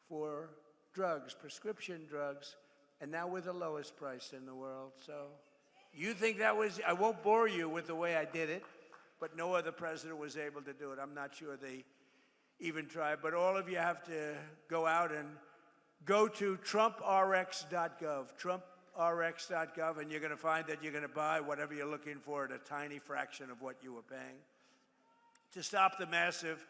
for drugs, prescription drugs, and now we're the lowest price in the world. So you think that was, I won't bore you with the way I did it, but no other president was able to do it. I'm not sure they even tried, but all of you have to go out and go to TrumpRx.gov, TrumpRx.gov, and you're going to find that you're going to buy whatever you're looking for at a tiny fraction of what you were paying. To stop the massive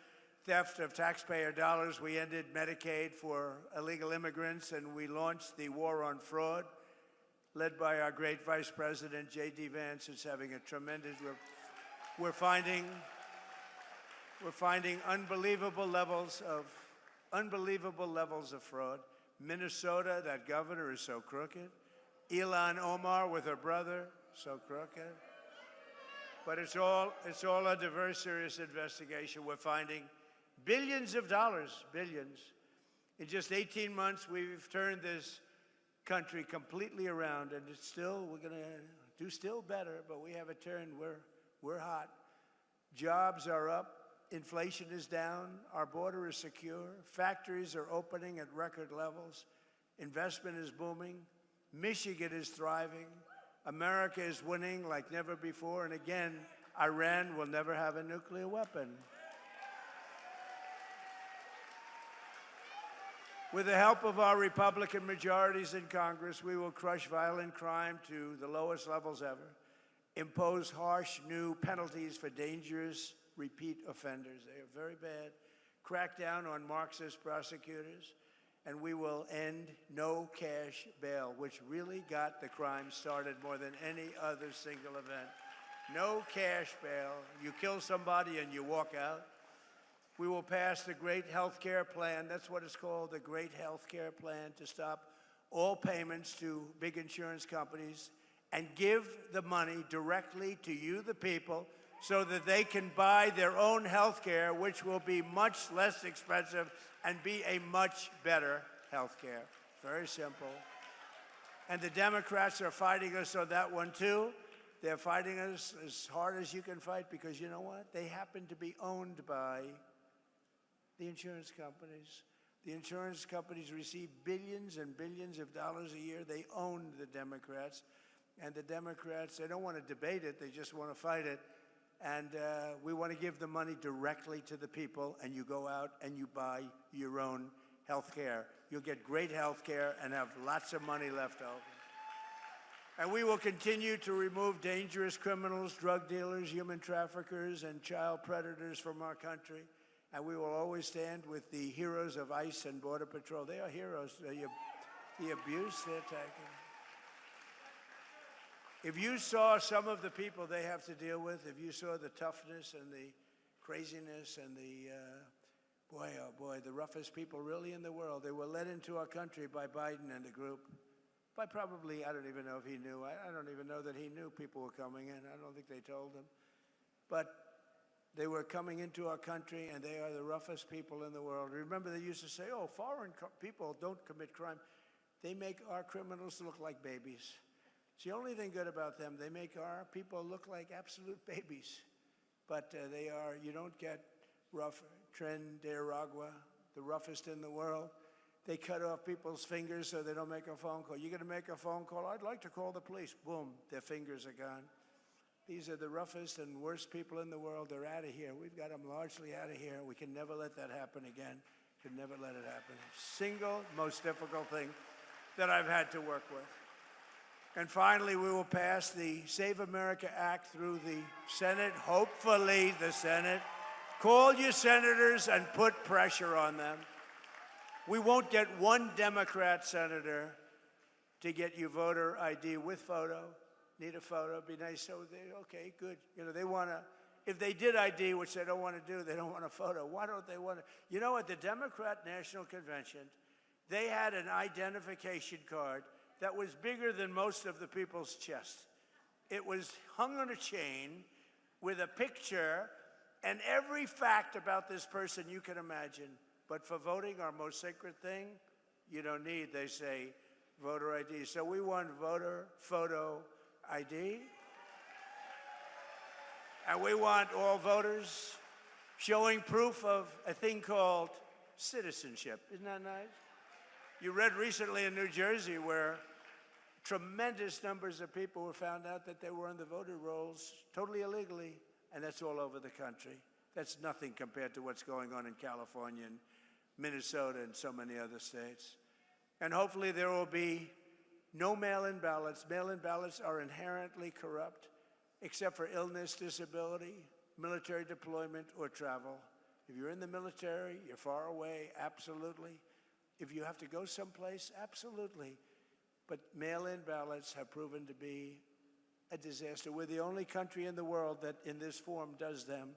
theft of taxpayer dollars, we ended Medicaid for illegal immigrants, and we launched the war on fraud, led by our great Vice President, J.D. Vance, who's having a tremendous, we're finding unbelievable levels of fraud. Minnesota, that governor is so crooked. Ilhan Omar with her brother, so crooked. But it's all under very serious investigation. We're finding billions of dollars, billions, In just 18 months, we've turned this country completely around, and it's still, we're going to do still better, but we have a turn. We're hot. Jobs are up. Inflation is down. Our border is secure. Factories are opening at record levels. Investment is booming. Michigan is thriving. America is winning like never before. And again, Iran will never have a nuclear weapon. With the help of our Republican majorities in Congress, we will crush violent crime to the lowest levels ever, impose harsh new penalties for dangerous repeat offenders. They are very bad. Crack down on Marxist prosecutors, and we will end no cash bail, which really got the crime started more than any other single event. No cash bail. You kill somebody and you walk out. We will pass the Great Health Care Plan. That's what it's called, the Great Health Care Plan, to stop all payments to big insurance companies and give the money directly to you, the people, so that they can buy their own health care, which will be much less expensive and be a much better health care. Very simple. And the Democrats are fighting us on that one, too. They're fighting us as hard as you can fight because, you know what? They happen to be owned by the insurance companies. The insurance companies receive billions and billions of dollars a year. They own the Democrats. And the Democrats, they don't want to debate it. They just want to fight it. And we want to give the money directly to the people, and you go out and you buy your own health care. You'll get great health care and have lots of money left over. And we will continue to remove dangerous criminals, drug dealers, human traffickers, and child predators from our country. And we will always stand with the heroes of ICE and Border Patrol. They are heroes. The abuse they're taking. If you saw some of the people they have to deal with, if you saw the toughness and the craziness and the, boy, oh boy, the roughest people really in the world, they were led into our country by Biden and the group. By probably, I don't even know if he knew. I don't even know that he knew people were coming in. I don't think they told him. But they were coming into our country, and they are the roughest people in the world. Remember, they used to say, oh, foreign people don't commit crime. They make our criminals look like babies. It's the only thing good about them. They make our people look like absolute babies. But they are, you don't get rough, Tren de Aragua, the roughest in the world. They cut off people's fingers so they don't make a phone call. You're going to make a phone call? I'd like to call the police. Boom, their fingers are gone. These are the roughest and worst people in the world. They're out of here. We've got them largely out of here. We can never let that happen again. Could never let it happen. Single most difficult thing that I've had to work with. And finally, we will pass the Save America Act through the Senate, hopefully the Senate. Call your senators and put pressure on them. We won't get one Democrat senator to get you voter ID with photo. Need a photo, be nice. So okay, good. You know, they want to, if they did ID, which they don't want to do, they don't want a photo. Why don't they want to? You know, at the Democrat National Convention, they had an identification card that was bigger than most of the people's chest. It was hung on a chain with a picture and every fact about this person you can imagine. But for voting, our most sacred thing, you don't need, they say, voter ID. So we want voter photo ID. And we want all voters showing proof of a thing called citizenship. Isn't that nice? You read recently in New Jersey where tremendous numbers of people were found out that they were on the voter rolls totally illegally, and that's all over the country. That's nothing compared to what's going on in California and Minnesota and so many other states. And hopefully there will be no mail-in ballots. Mail-in ballots are inherently corrupt, except for illness, disability, military deployment, or travel. If you're in the military, you're far away, absolutely. If you have to go someplace, absolutely. But mail-in ballots have proven to be a disaster. We're the only country in the world that in this form does them.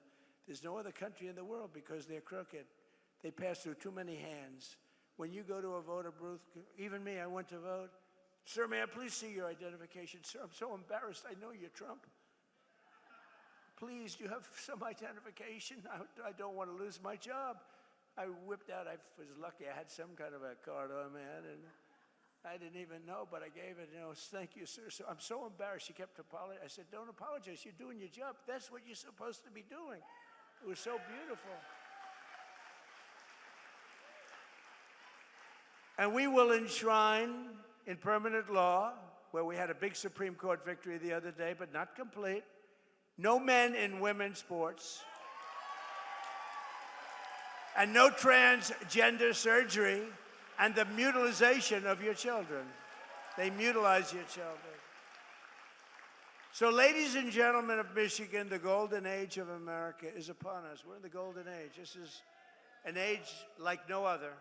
There's no other country in the world because they're crooked. They pass through too many hands. When you go to a voter booth, even me, I went to vote. Sir, may I please see your identification? Sir, I'm so embarrassed. I know you're Trump. Please, do you have some identification? I don't want to lose my job. I whipped out, I was lucky I had some kind of a card on me, and I didn't even know, but I gave it, thank you, sir. So I'm so embarrassed. She kept apologizing. I said, don't apologize. You're doing your job. That's what you're supposed to be doing. It was so beautiful. And we will enshrine in permanent law, where we had a big Supreme Court victory the other day, but not complete, no men in women's sports, and no transgender surgery, and the mutilization of your children. They mutilize your children. So, ladies and gentlemen of Michigan, the golden age of America is upon us. We're in the golden age. This is an age like no other.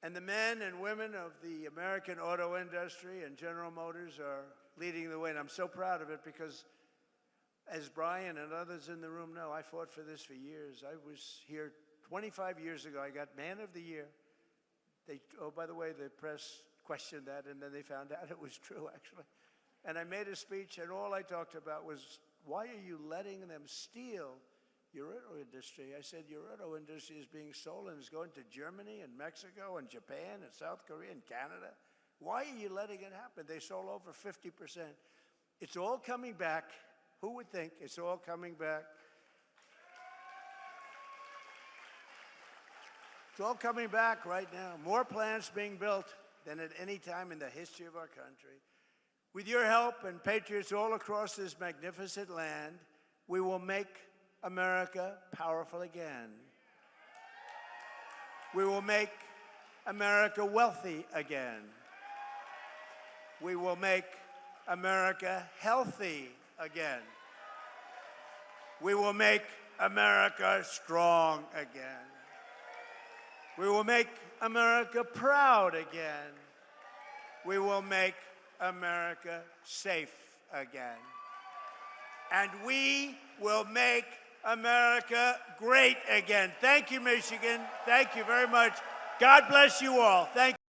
And the men and women of the American auto industry and General Motors are leading the way. And I'm so proud of it because, as Brian and others in the room know, I fought for this for years. I was here 25 years ago. I got Man of the Year. Oh, by the way, the press questioned that, and then they found out it was true, actually. And I made a speech, and all I talked about was, why are you letting them steal your auto industry? I said, your auto industry is being stolen. It's going to Germany and Mexico and Japan and South Korea and Canada. Why are you letting it happen? They stole over 50%. It's all coming back. Who would think it's all coming back? It's all coming back right now. More plants being built than at any time in the history of our country. With your help and patriots all across this magnificent land, we will make America powerful again. We will make America wealthy again. We will make America healthy again. We will make America strong again. We will make America proud again. We will make America safe again. And we will make America great again. Thank you, Michigan. Thank you very much. God bless you all. Thank you.